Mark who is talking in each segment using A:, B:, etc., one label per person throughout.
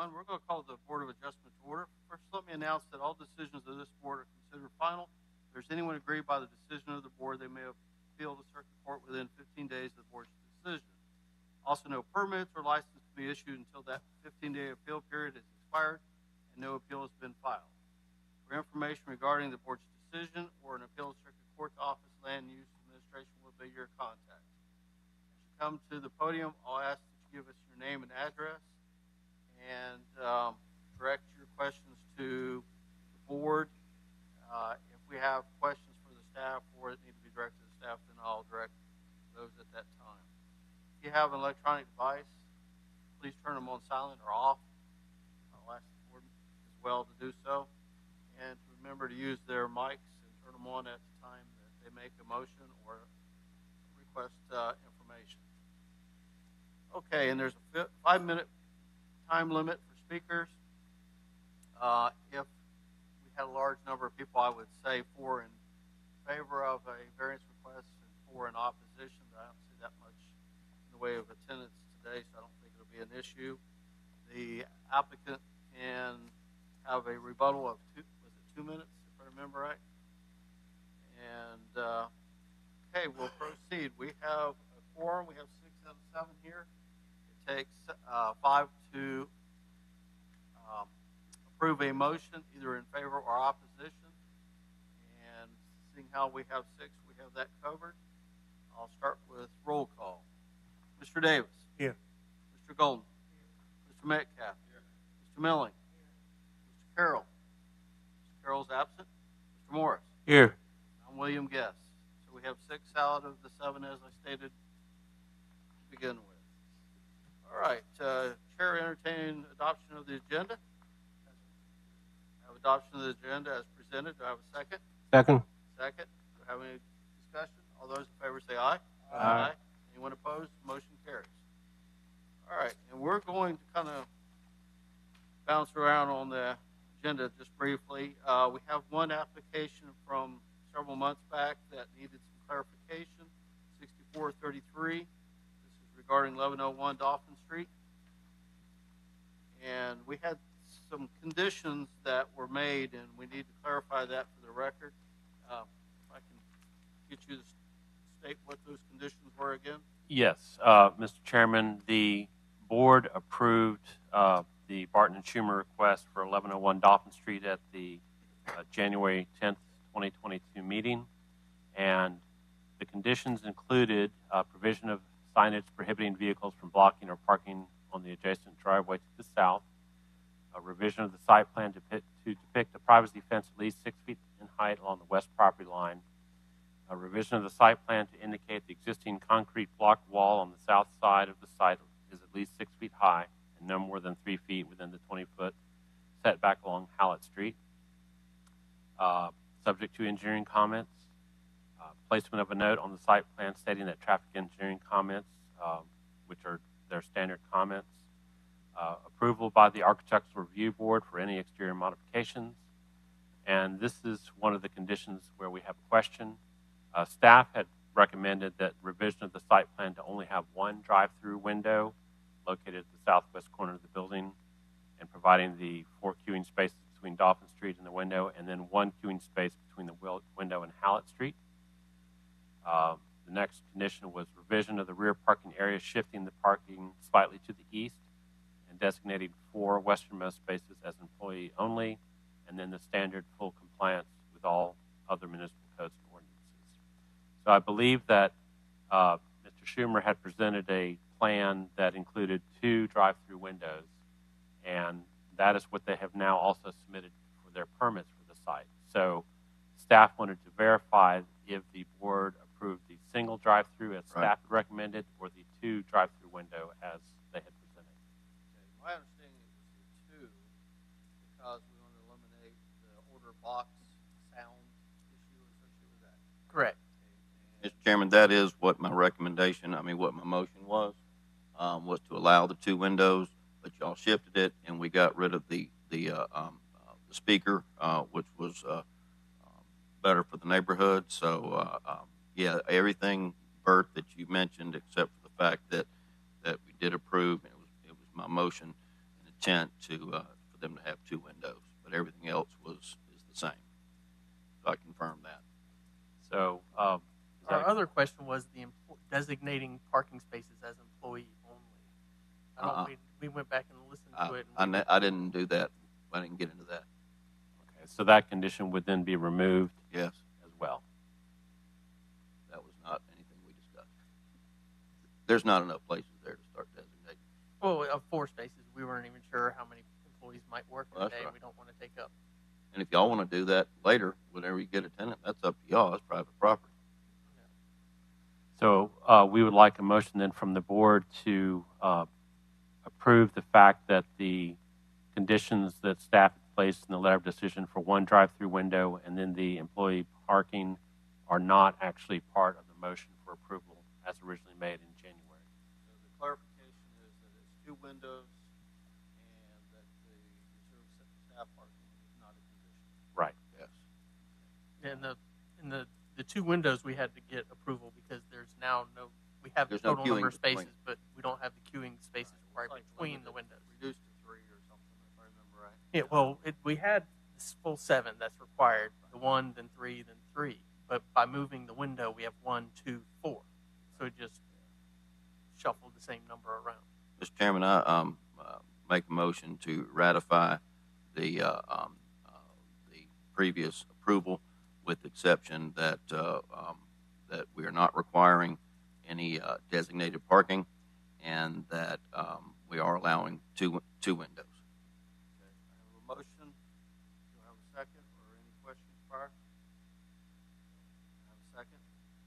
A: everyone. We're going to call the Board of Adjustment to order. First, let me announce that all decisions of this board are considered final. If there's anyone aggrieved by the decision of the board, they may appeal to circuit court within 15 days of the board's decision. Also, no permits or license to be issued until that 15-day appeal period is expired and no appeal has been filed. For information regarding the board's decision or an appeal to circuit court's office, Land Use Administration will be your contact. As you come to the podium, I'll ask that you give us your name and address and direct your questions to the board. If we have questions for the staff or that need to be directed to the staff, then I'll direct those at that time. If you have an electronic device, please turn them on silent or off. I'll ask the board as well to do so. And to remember to use their mics and turn them on at the time that they make a motion or request information. Okay, and there's a 5-minute time limit for speakers. If we had a large number of people, I would say 4 in favor of a variance request and 4 in opposition. But I don't see that much in the way of attendance today, so I don't think it'll be an issue. The applicant can have a rebuttal of 2 minutes, if I remember right. And okay, we'll proceed. We have a quorum. We have 6 out of 7 here. It takes 5 to approve a motion, either in favor or opposition. And seeing how we have 6, we have that covered. I'll start with roll call. Mr. Davis.
B: Here.
A: Mr. Golden. Here. Mr. Metcalf. Here. Mr. Milling. Here. Mr. Carroll. Mr. Carroll's absent. Mr. Morris.
B: Here.
A: I'm William Guest. So we have 6 out of the 7, as I stated to begin with. All right. Chair entertain adoption of the agenda. I have adoption of the agenda as presented. Do I have a second?
B: Second.
A: Second. Do I have any discussion? All those in favor say aye.
B: Aye.
A: Anyone opposed? Motion carries. All right. And we're going to kind of bounce around on the agenda just briefly. We have one application from several months back that needed some clarification, 6433. This is regarding 1101 Dolphin Street. And we had some conditions that were made, and we need to clarify that for the record. If I can get you to state what those conditions were again.
C: Yes, Mr. Chairman, the board approved the Barton and Schumer request for 1101 Dolphin Street at the January 10th, 2022 meeting, and the conditions included provision of signage prohibiting vehicles from blocking or parking on the adjacent driveway to the south, a revision of the site plan to depict a privacy fence at least 6 feet in height along the west property line, a revision of the site plan to indicate the existing concrete block wall on the south side of the site is at least 6 feet high and no more than 3 feet within the 20-foot setback along Hallett Street, subject to engineering comments, placement of a note on the site plan stating that traffic engineering comments, which are their standard comments, approval by the Architectural Review Board for any exterior modifications. And this is one of the conditions where we have a question. Staff had recommended that revision of the site plan to only have one drive-through window located at the southwest corner of the building and providing the 4 queuing spaces between Dolphin Street and the window, and then 1 queuing space between the window and Hallett Street. The next condition was revision of the rear parking area, shifting the parking slightly to the east and designating 4 westernmost spaces as employee only, and then the standard full compliance with all other municipal codes and ordinances. So I believe that Mr. Schumer had presented a plan that included 2 drive-through windows, and that is what they have now also submitted for their permits for the site. So staff wanted to verify if the board approved the single drive-through as staff had recommended or the 2 drive-through window as they had presented.
A: Okay. My understanding is it was 2 because we want to eliminate the order box sound issue associated with that.
D: Correct.
A: Okay.
E: Mr. Chairman, that is what my recommendation, what my motion was to allow the 2 windows, but y'all shifted it, and we got rid of the speaker, which was better for the neighborhood. So, yeah, everything, Bert, that you mentioned, except for the fact that we did approve, and it was my motion. And the intent for them to have two windows, but everything else is the same. So I confirm that.
C: So, is
B: Our
C: that,
B: other question was the designating parking spaces as employee only. I don't, we went back and listened to it. And
E: I didn't do that. I didn't get into that.
C: okay, so that condition would then be removed
E: Yes,
C: as well.
E: that was not anything we discussed. There's not enough places there to start designating.
B: Well, of 4 spaces, we weren't even sure how many employees might work in
E: Well,
B: a
E: that's
B: day.
E: right.
B: We don't want to take up.
E: And if y'all want to do that later, whenever you get a tenant, that's up to y'all. It's private property.
C: So we would like a motion then from the board to approve the fact that the conditions that staff placed in the letter of decision for one drive-through window and then the employee parking are not actually part of the motion for approval as originally made in January.
A: So the clarification is that it's 2 windows and that the reserved staff parking is not a condition.
C: Right.
E: Yes.
B: And the 2 windows we had to get approval because there's now we have the
E: There's no
B: total number of
E: queuing between.
B: spaces, but we don't have the queuing spaces right
A: It's like
B: between the
A: limited,
B: windows.
A: reduced to 3 or something, if I remember right.
B: Yeah, well, we had this full 7 that's required, the 1, then 3, then 3. But by moving the window, we have 1, 2, 4. So it just shuffled the same number around.
E: Mr. Chairman, I make a motion to ratify the previous approval with the exception that that we are not requiring any designated parking and that we are allowing two windows.
A: Okay, I have a motion. Do I have a second or any questions prior? I have a second.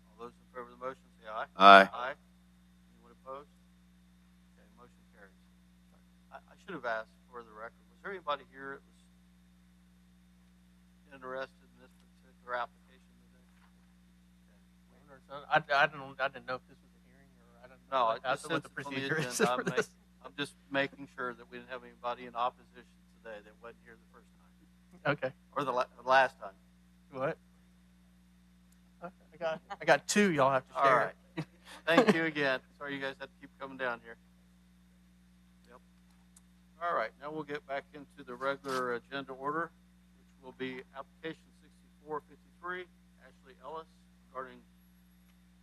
A: All those in favor of the motion say aye.
E: Aye.
A: Aye. Anyone opposed? Okay, motion carries. I should have asked for the record, was there anybody here that was interested in this particular application today? Okay.
B: I didn't know if this was a hearing or I don't know
A: No,
B: what the procedure is for this.
A: I'm just making sure that we didn't have anybody in opposition today that wasn't here the first time,
B: Okay.
A: or the last time.
B: What? I got 2 y'all have to
A: All
B: share.
A: right. Thank you again. Sorry you guys had to keep coming down here. Yep. All right, now we'll get back into the regular agenda order, which will be application 6453, Ashley Ellis, regarding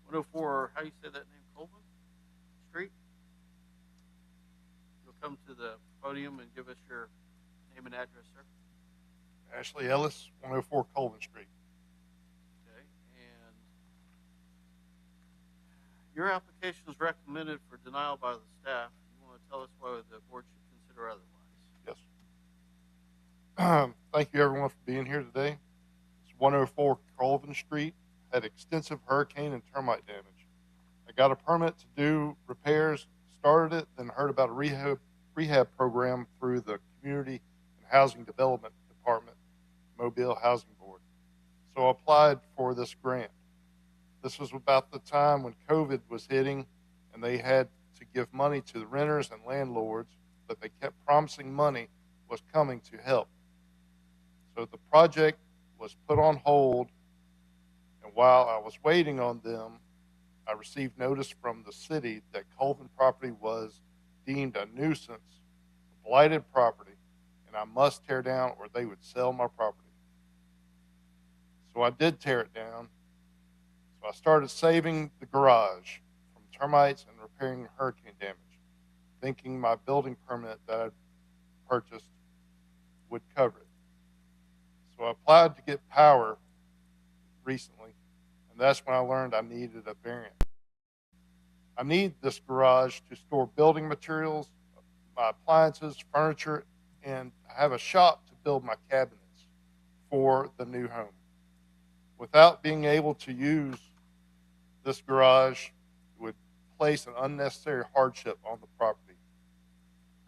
A: 104, how do you say that name, Colvin Street? You'll come to the podium and give us your name and address, sir.
D: Ashley Ellis, 104 Colvin Street.
A: Okay, and your application is recommended for denial by the staff. You want to tell us why the board should consider otherwise?
D: Yes. Thank you, everyone, for being here today. It's 104 Colvin Street. Had extensive hurricane and termite damage. I got a permit to do repairs, started it, then heard about a rehab program through the Community and Housing Development Department, Mobile Housing Board. So I applied for this grant. This was about the time when COVID was hitting and they had to give money to the renters and landlords, but they kept promising money was coming to help. So the project was put on hold, and while I was waiting on them, I received notice from the city that Colvin property was deemed a nuisance, a blighted property, and I must tear down or they would sell my property. So I did tear it down. So I started saving the garage from termites and repairing hurricane damage, thinking my building permit that I purchased would cover it. So I applied to get power recently, and that's when I learned I needed a variance. I need this garage to store building materials, my appliances, furniture, and I have a shop to build my cabinets for the new home. Without being able to use this garage, it would place an unnecessary hardship on the property.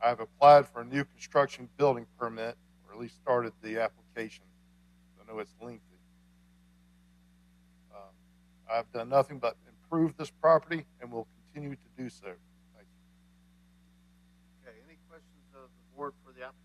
D: I have applied for a new construction building permit, or at least started the application. I know it's lengthy. I've done nothing but improve this property and will continue to do so. Thank you.
A: Okay, any questions of the board for the applicant?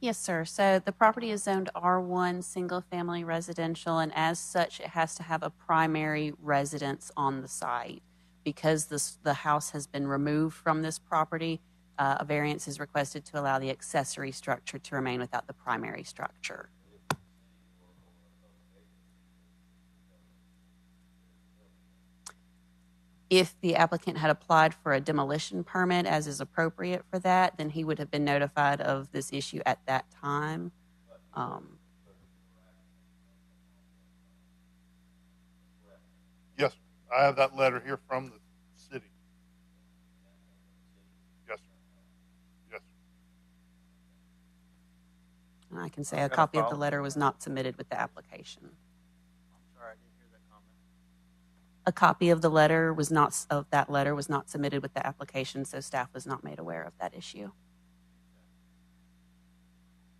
F: Yes, sir. So the property is zoned R1 Single Family Residential, and as such, it has to have a primary residence on the site. Because the house has been removed from this property, a variance is requested to allow the accessory structure to remain without the primary structure. If the applicant had applied for a demolition permit, as is appropriate for that, then he would have been notified of this issue at that time.
D: Yes, sir. I have that letter here from the city. Yes, sir. Yes, sir.
F: And I can say a
G: Got a
F: copy of the
G: follow-
F: letter was not submitted with the application.
A: I'm sorry, I didn't hear that comment.
F: A copy of the letter was not, of that letter was not submitted with the application, so staff was not made aware of that issue.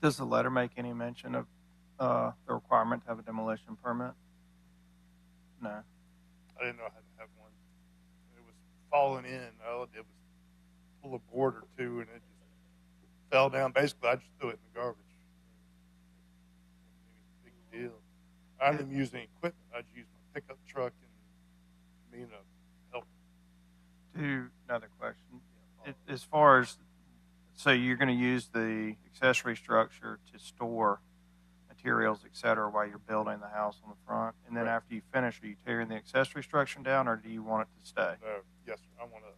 G: Does the letter make any mention of the requirement to have a demolition permit? No.
D: I didn't know how to have one. It was falling in. All it did was pull a board or two, and it just fell down. Basically, I just threw it in the garbage. It wasn't any big deal. I didn't even use any equipment. I just used my pickup truck and me and a helper.
G: Another question. As far as, so you're going to use the accessory structure to store materials, et cetera, while you're building the house on the front, and then
D: Right.
G: after you finish, are you tearing the accessory structure down, or do you want it to stay?
D: No, yes, sir. I want to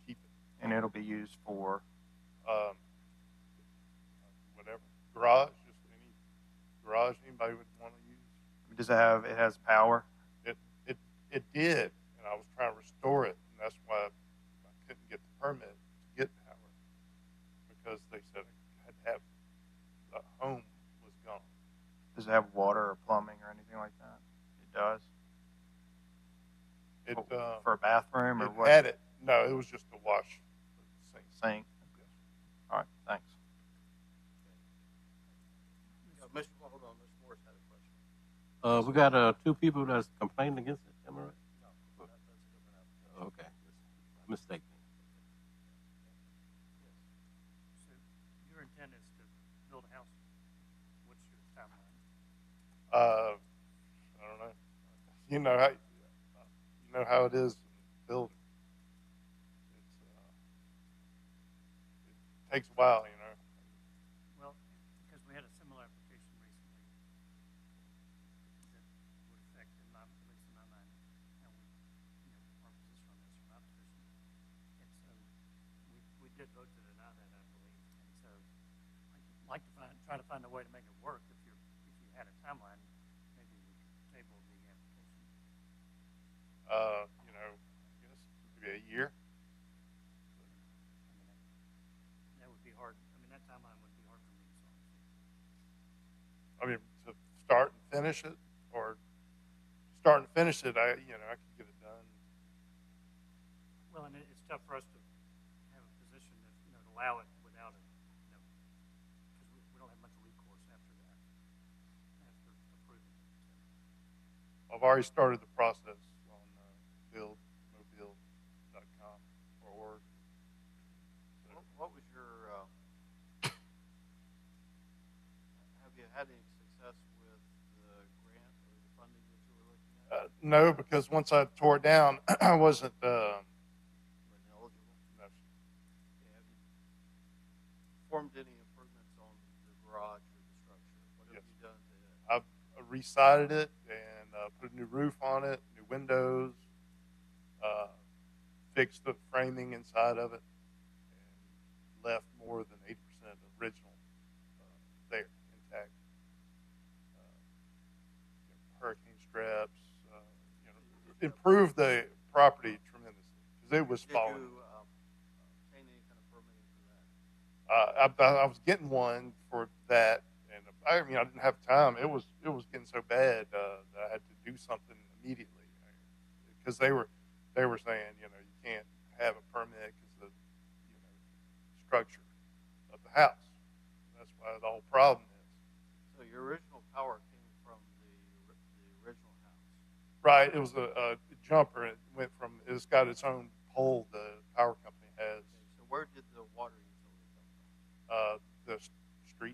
D: keep it.
G: And it'll be used for,
D: Whatever garage, just any garage anybody would want to use.
G: does it has power?
D: It did, and I was trying to restore it, and that's why I couldn't get the permit to get power, because they said I had to have the home was gone.
G: Does it have water or plumbing or anything like that? It does.
D: It
G: For a bathroom or
D: it
G: what?
D: had it. No, it was just a wash sink.
G: Sink. All right, thanks.
A: Mr. Hold on, Mr. Morris had a question.
H: We got two people that's complaining against it. Am I right?
A: No, that's a different application.
H: Okay, mistake.
I: So your intent is to build a house. What's your timeline?
D: I don't know. You know how it is in building. It takes a while, you know.
I: Well, because we had a similar application recently that would affect, at least in my mind, how we, our position on this, or my position. And so we did vote to deny that, I believe. And so I'd like to try to find a way to make it work. If you had a timeline, maybe we could table the application.
D: I guess maybe a year.
I: That would be hard. That timeline would be hard for me to understand.
D: I mean, to start and finish it, or start and finish it, I could get it done.
I: Well, and it's tough for us to have a position that, to allow it without it, because we don't have much recourse after that, after approving it. So.
D: I've already started the process on buildmobile.com or org. So,
A: What was your, have you had any success with the grant or the funding that you were looking at?
D: no, because once I tore it down, I wasn't.
A: Wasn't eligible?
D: No,
A: Yeah, have you performed any improvements on the garage or the structure? What have
D: Yes.
A: you done to it?
D: I re-sided it and put a new roof on it, new windows, fixed the framing inside of it, and left more than 80% of the original there intact. Hurricane straps, improved the property tremendously because it was
A: Did
D: falling.
A: you obtain any kind of permitting for that?
D: I was getting one for that, and I didn't have time. It was getting so bad that I had to do something immediately because they were saying you can't have a permit because of structure of the house. That's why the whole problem is.
A: So your original power came from the original house.
D: Right, it was a jumper. It went from it's got its own pole the power company has.
A: Okay, so where did the water utility come from?
D: The street.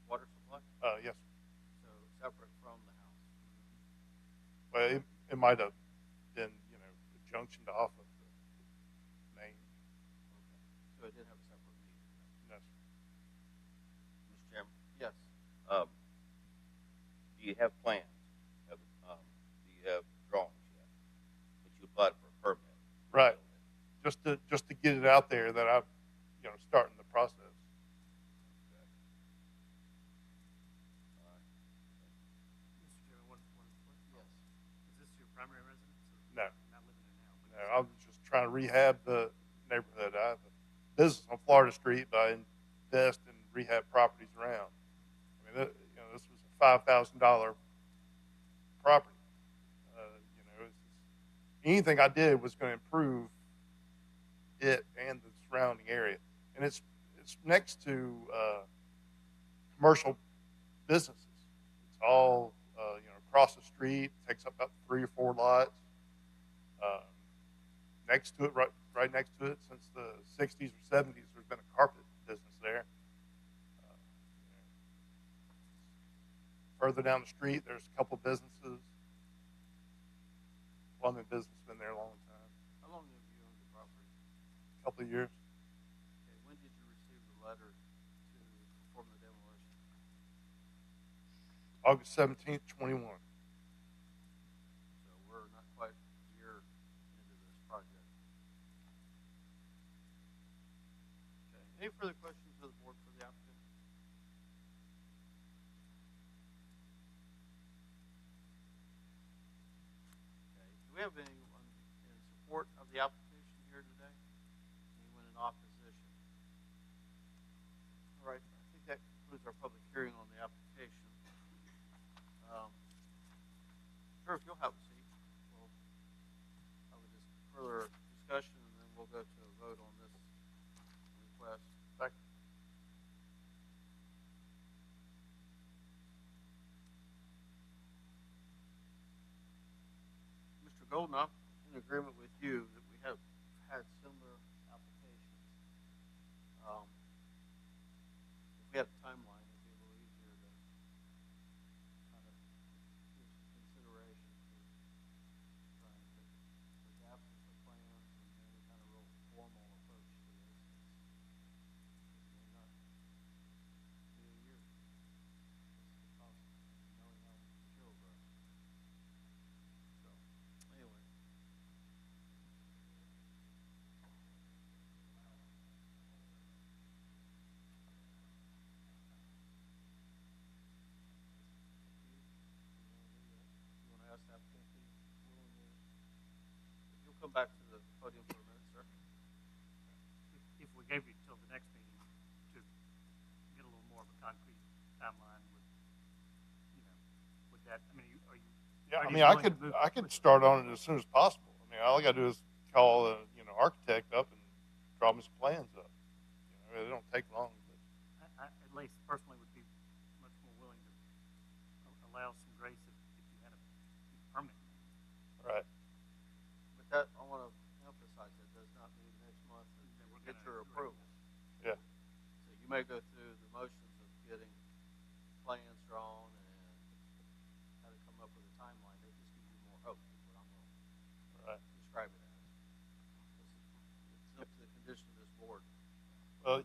A: water supply?
D: Yes,
A: So separate from the house.
D: but it might have been, junctioned off of the main.
A: Okay. So it did have a separate meter.
D: Yes.
E: Mr. Chairman,
A: Yes.
E: do you have plans? Do you have drawings yet? But you applied for a permit.
D: Right. Just to get it out there that I'm, starting the process.
I: Mr. Chairman,
A: Yes.
I: is this your primary residence? Or
D: No.
I: You're not living there now?
D: No, I was just trying to rehab the neighborhood. I have a business on Florida Street, but I invest in rehab properties around. I mean, this was a $5,000 property. Anything I did was going to improve it and the surrounding area, and it's next to commercial businesses. It's all across the street. Takes up about 3 or 4 lots. Next to it, right next to it, since the 60s or 70s, there's been a carpet business there. Further down the street, there's a couple businesses. Plumbing business been there a long time,
A: How long have you owned the property?
D: a couple of years.
A: Okay. When did you receive the letter to perform the demolition?
D: August 17th, 21.
A: So we're not quite a year into this project. Okay. Any further questions of the board for the applicant? Okay. Do we have anyone in support of the application here today? Anyone in opposition? All right. I think that concludes our public hearing on the application. Sure, if you'll have a seat, we'll have a further discussion, and then we'll go to a vote on this request. Mr. Golden, I'm in agreement with you that we have had similar applications. If we had a timeline, it'd be a little easier to kind of give some consideration to trying to adapt the plans and any kind of real formal approach to this. It may not be a year. It's possible, knowing how material grows. So, anyway. You want to ask the applicant if he's willing to, if you'll come back to the podium for a minute, sir.
I: If we gave you till the next meeting to get a little more of a concrete timeline, would that, I mean, are you?
D: Yeah,
I: are
D: I
I: you
D: mean, I
I: willing to
D: could
I: move
D: I could
I: quickly?
D: start on it as soon as possible. I mean, all I got to do is call a architect up and draw me some plans up. It don't take long.
I: I at least personally would be much more willing to allow some grace if you had a permit.
D: Right.
A: But that, I want to emphasize, that does not mean next month that we'll get your approval.
D: Yeah.
A: So you may go through the motions of getting plans drawn and how to come up with a timeline. That just gives you more hope, is what I'm going to
D: Right.
A: describe it as. It's up to the condition of this board.
D: Well,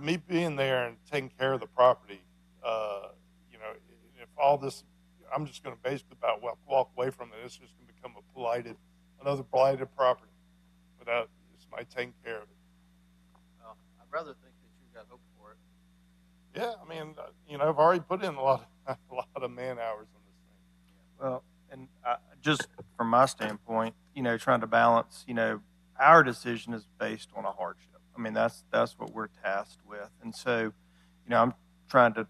D: me being there and taking care of the property, if all this, I'm just going to basically about walk away from it. It's just going to become another blighted property without somebody taking care of it.
A: Well, I'd rather think that you've got hope for it.
D: Yeah, I mean, I've already put in a lot of man hours on this thing.
G: Well, and just from my standpoint, trying to balance, our decision is based on a hardship. I mean, that's what we're tasked with. And so, I'm trying to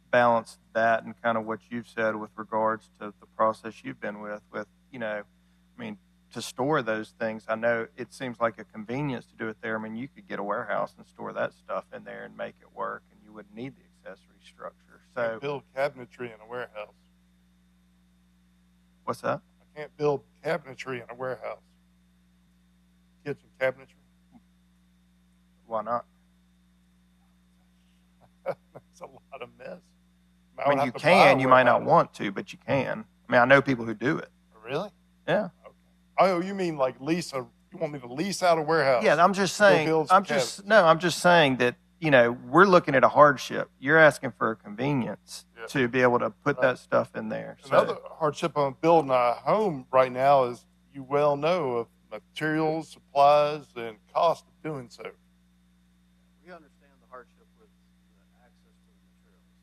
G: balance that and kind of what you've said with regards to the process you've been with, to store those things. I know it seems like a convenience to do it there. I mean, you could get a warehouse and store that stuff in there and make it work, and you wouldn't need the accessory structure.
D: I
G: So,
D: can't build cabinetry in a warehouse.
G: what's that?
D: I can't build cabinetry in a warehouse. Kitchen cabinetry.
G: Why not?
D: That's a lot of mess. I would
G: mean,
D: have
G: you
D: to buy a
G: can, you might not
D: warehouse.
G: want to, but you can. I mean, I know people who do it.
D: Really?
G: Yeah.
D: Okay. Oh, you mean like lease a? You want me to lease out a warehouse?
G: Yeah, I'm just
D: to go
G: saying,
D: build some
G: I'm just saying that, you know, we're looking at a hardship. You're asking for a convenience
D: Yeah.
G: to be able to put
D: Right.
G: that stuff in there. So,
D: Another hardship on building a home right now is you well know of materials, supplies, and cost of doing so.
A: We understand the hardship with the access to the materials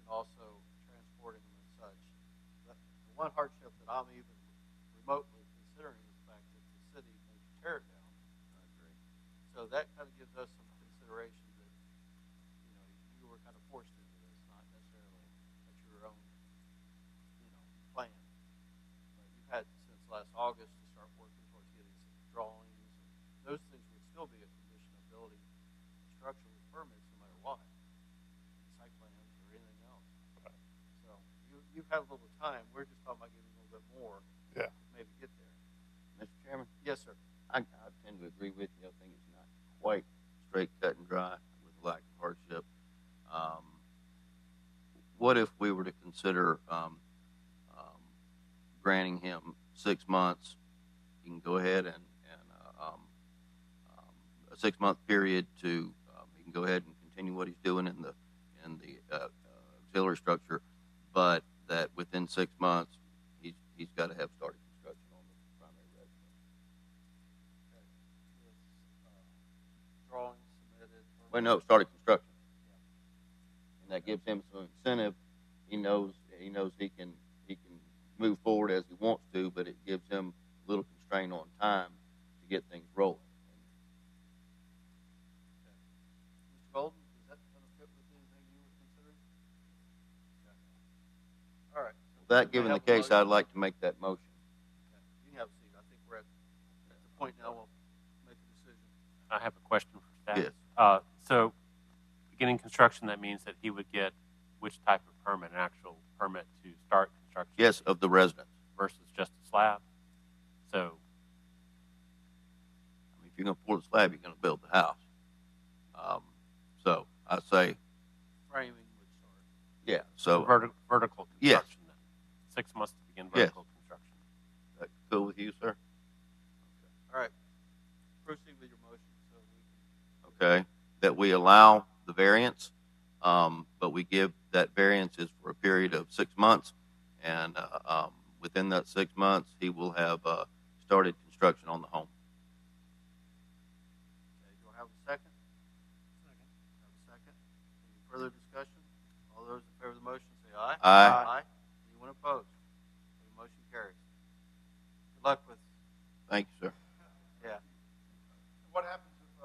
A: and also transporting them and such. The one hardship that I'm even remotely considering is the fact that the city may tear it down. I agree. So that kind of gives us some consideration that, you know, you were kind of forced into this, not necessarily at your own, you know, plan. But you've had since last August to start working towards getting some drawings, and those things would still be a condition of building construction with permits no matter what, site plans or anything else. So you've had a little time. We're just talking about giving a little bit more.
D: Yeah.
A: To maybe get there.
E: Mr. Chairman,
A: Yes, sir.
E: I tend to agree with you. I think it's not quite straight cut and dry with lack of hardship. What if we were to consider granting him 6 months? He can go ahead and a 6 month period to he can go ahead and continue what he's doing in the auxiliary structure, but that within 6 months he's got to have started construction on the primary residence.
A: Drawings submitted.
E: Well, no, started construction, and that gives him some incentive. He knows he can move forward as he wants to, but it gives him a little constraint on time to get things rolling.
A: Mr. Golden, does that kind of fit with anything you were considering? Okay. All right.
E: That given the case, I'd like to make that motion.
A: Okay. You can have a seat. I think we're at the point now we'll make a decision.
C: I have a question for staff.
E: Yes.
C: So, beginning construction, that means that he would get which type of permit, an actual permit to start construction?
E: Yes, of the residents.
C: Versus just a slab. So,
E: I mean, if you're going to pour the slab, you're going to build the house. So I say,
A: Framing would start.
E: yeah. So
C: vertical
E: Yes.
C: construction then. 6 months to begin vertical construction.
E: that cool with you, sir?
A: All right. Proceed with your motion so we can.
E: Okay. That we allow the variance, but we give that variance is for a period of 6 months, and within that 6 months, he will have started construction on the home.
A: Okay, do I have a second? Second. Have a second. Any further discussion? All those in favor of the motion say aye.
E: Aye.
A: Anyone opposed? The motion carries. Good luck with,
E: Thank you, sir.
A: yeah.
D: What happens if 6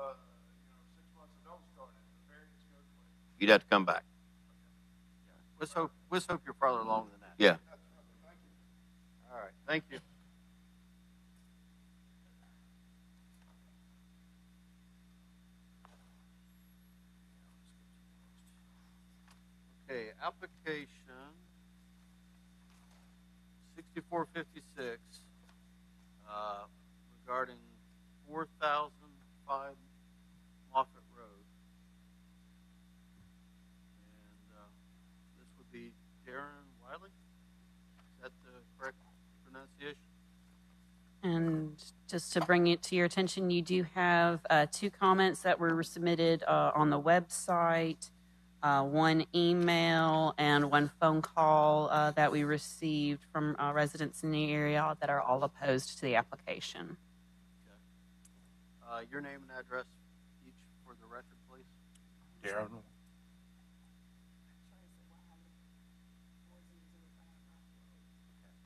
D: months I don't start it? The variance goes away.
E: You'd have to come back.
A: Let's hope you're farther along than that.
E: Yeah.
A: All right, thank you. Okay, application 6456, regarding 4005 Moffett Road. And this would be Darren Wiley. Is that the correct pronunciation?
F: And just to bring it to your attention, you do have 2 comments that were submitted on the website, 1 email, and 1 phone call that we received from residents in the area that are all opposed to the application.
A: Your name and address each for the record, please.
H: Darren.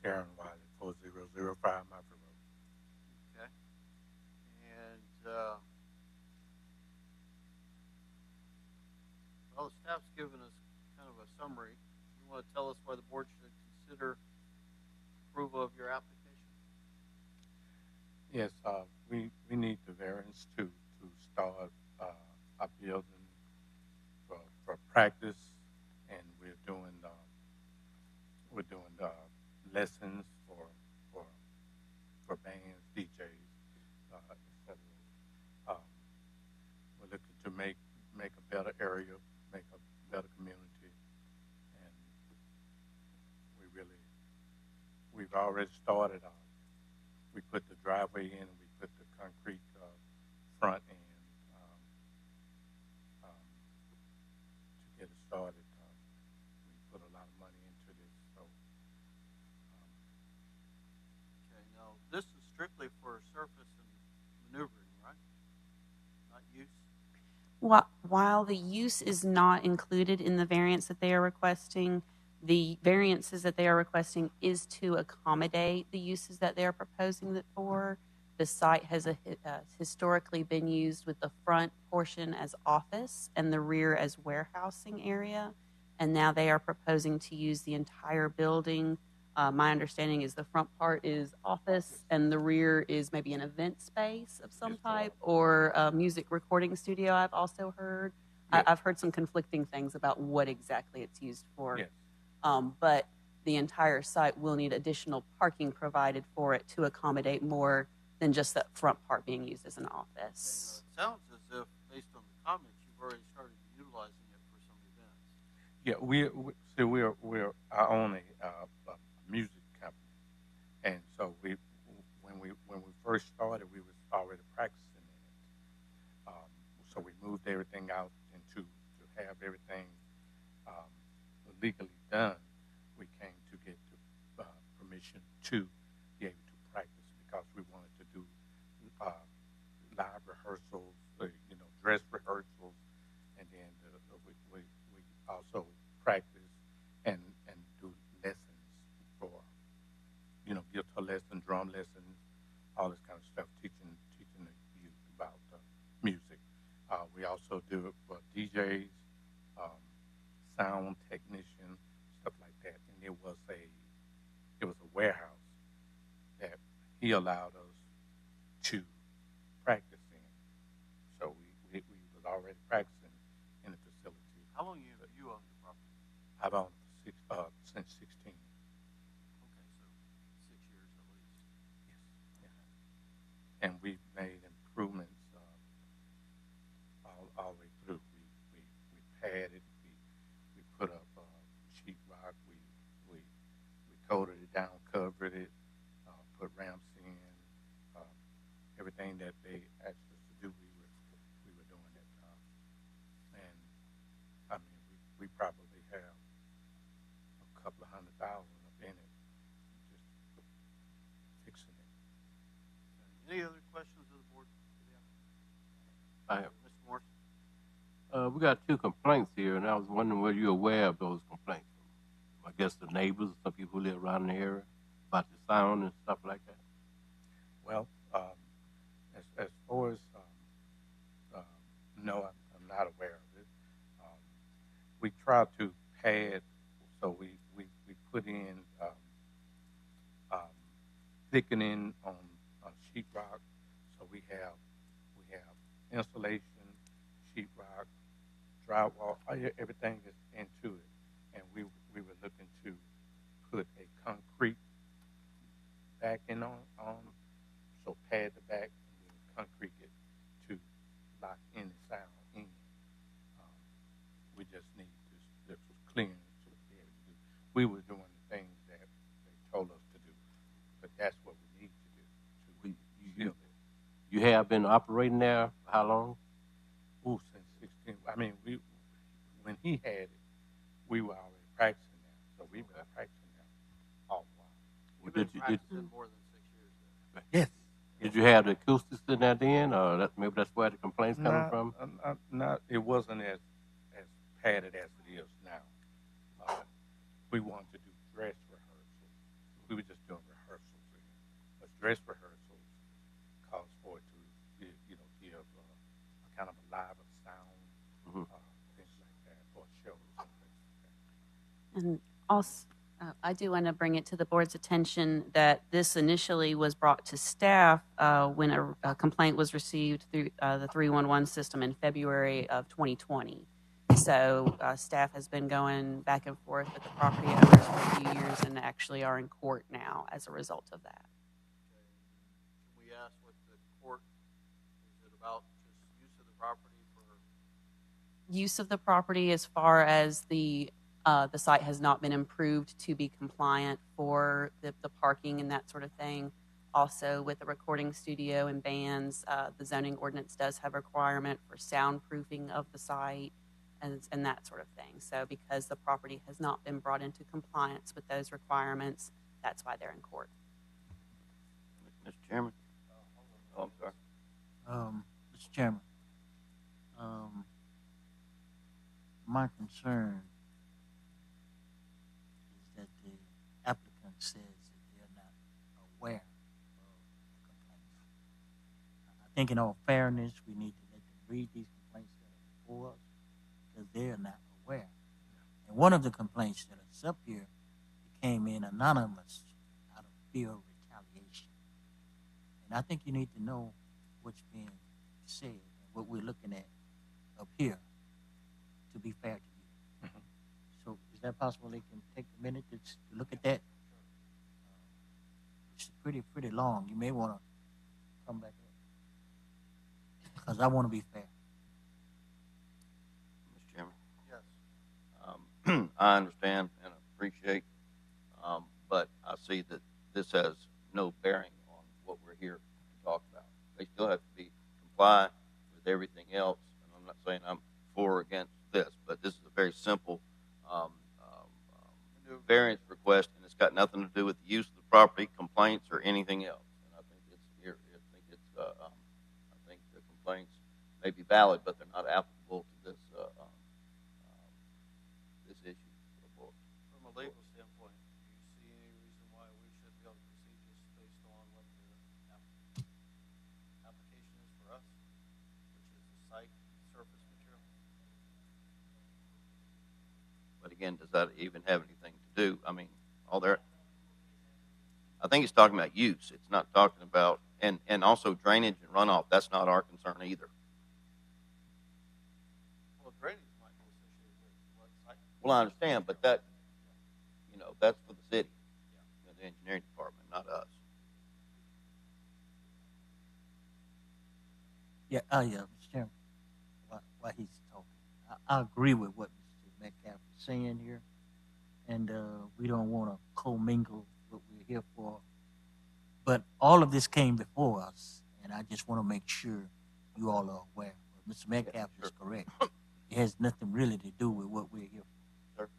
H: Darren Wiley, 4005 Moffett Road.
A: Okay. And, well, the staff's given us kind of a summary. You want to tell us why the board should consider approval of your application?
H: Yes, we need the variance to start a building for practice, and we're doing lessons for bands, DJs, etc. We're looking to make a better area, make a better community, we've already started. We put the driveway in, and we put the concrete front in to get it started. We put a lot of money into this, so
A: Okay, now, this is strictly for surface and maneuvering, right? Not use?
F: While the use is not included in the variance that they are requesting, the variances that they are requesting is to accommodate the uses that they are proposing it for. The site has historically been used with the front portion as office and the rear as warehousing area. And now they are proposing to use the entire building. My understanding is the front part is office and the rear is maybe an event space of some type or a music recording studio, I've also heard.
H: Yes.
F: I've heard some conflicting things about what exactly it's used for.
H: yes.
F: But the entire site will need additional parking provided for it to accommodate more than just that front part being used as an office.
A: It sounds as if, based on the comments, you've already started utilizing it for some events.
H: Yeah, we're our own music company, and so when we first started, we was already practicing in it. So we moved everything out into to have everything legally done. We came to get permission to be able to practice because we wanted to do live rehearsals, dress rehearsals, and then we also practice and do lessons for, guitar lesson, drum lessons, all this kind of stuff, teaching the youth about music. We also do it for DJs, sound technician, stuff like that. And it was a warehouse that he allowed us to practice in. So we was already practicing in the facility.
A: How long have you owned the property?
H: I've owned it since 16.
A: Okay, so 6 years at least.
H: Yes. Yeah. And we've made improvements all the way through. We padded, we put up sheetrock, we coated it down, covered it, put ramps in, everything that they asked us to do, we were doing it. And I mean, we probably have a couple of $100,000 up in it, just fixing it.
A: Any other questions of the board?
J: I have.
A: Mr. Morris?
J: We got 2 complaints here, and I was wondering were you aware of those complaints? I guess the neighbors, some people who live around the area, about the sound and stuff like that.
H: Well, as far as no, I'm not aware of it. We try to pad, so we put in thickening on sheetrock, so we have insulation, sheetrock, drywall, everything is into it, and we were looking to put a concrete backing on, so pad the back and then concrete it to lock in the sound in. We just need this was clearance to be able to do. We were doing the things that they told us to do, but that's what we need to do to seal it.
J: You have been operating there for how long?
H: Ooh, since 16. I mean, when he had it, we were already practicing there, so we've been practicing there all the while.
A: You've
J: Did
A: been
J: you- did-
A: practicing more than 6 years then.
H: Yes.
J: Did you have the acoustics in there then, or maybe that's where the complaints coming from?
H: Not, it wasn't as padded as it is now. We wanted to do dress rehearsals. We were just doing rehearsals in it. But dress rehearsals calls for it to, give a kind of a live sound, things like that, or shows and things like that.
F: And also, I do want to bring it to the board's attention that this initially was brought to staff when a complaint was received through the 311 system in February of 2020. So staff has been going back and forth with the property owners for a few years and actually are in court now as a result of that.
A: Can we ask what the court, is it about just use of the property for?
F: Use of the property as far as the The site has not been improved to be compliant for the parking and that sort of thing. Also, with the recording studio and bands, the zoning ordinance does have a requirement for soundproofing of the site and that sort of thing. So because the property has not been brought into compliance with those requirements, that's why they're in court.
E: Mr. Chairman? Oh, I'm sorry.
K: Mr. Chairman, my concern is that the applicant says that they're not aware of the complaints. I think in all fairness, we need to let them read these complaints that are before us because they're not aware. And one of the complaints that is up here came in anonymous out of fear of retaliation. And I think you need to know what's being said and what we're looking at up here to be fair to you.
H: Mhm.
K: So is that possible they can take a minute to look at that? It's pretty long. You may want to come back up because I want to be fair.
E: Mr. Chairman?
A: Yes.
E: I understand and appreciate, but I see that this has no bearing on what we're here to talk about. They still have to be comply with everything else, and I'm not saying I'm for or against this, but this is a very simple variance request, and it's got nothing to do with the use of the property, complaints, or anything else. And I think I think the complaints may be valid, but they're not applicable to this this issue.
A: From a legal standpoint, do you see any reason why we should be able to proceed just based on what the application is for us, which is the site surface material?
E: But again, does that even have anything to do? I mean, I think it's talking about use. It's not talking about, and also drainage and runoff. That's not our concern either.
A: Well, drainage might be associated with what site.
E: Well, I understand, but that, that's for the city, the engineering department, not us.
K: Yeah, Mr. Chairman, while he's talking, I agree with what Mr. Metcalf is saying here, and we don't want to commingle what we're here for. But all of this came before us, and I just want to make sure you all are aware. But Mr. Metcalf is correct. It has nothing really to do with what we're here for.
E: Sir?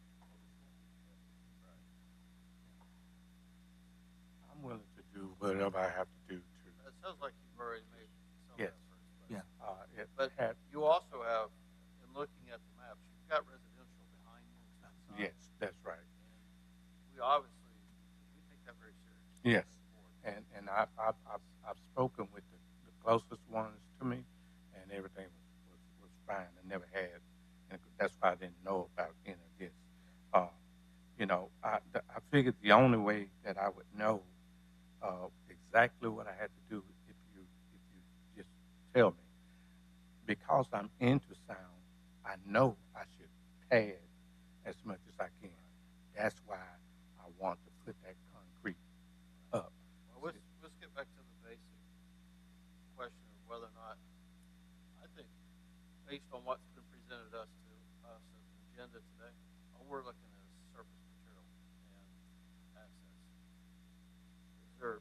H: I'm willing to do whatever I have to do to.
A: It sounds like you've already made some
H: Yes.
A: efforts.
K: Yeah.
A: But
H: Had,
A: you also have, in looking at the maps, you've got residential behind you to the side.
H: yes, that's right.
A: And we obviously, we take that very seriously.
H: Yes. And I've spoken with the closest ones to me, and everything was fine. I never had, and that's why I didn't know about any of this. I figured the only way that I would know exactly what I had to do if you just tell me, because I'm into sound, I know I should pad as much as I can. That's why I want to put that concrete up.
A: Well, let's get back to the basic question of whether or not, I think, based on what's been presented to us as an agenda today, all we're looking at is surface material and access. Is there,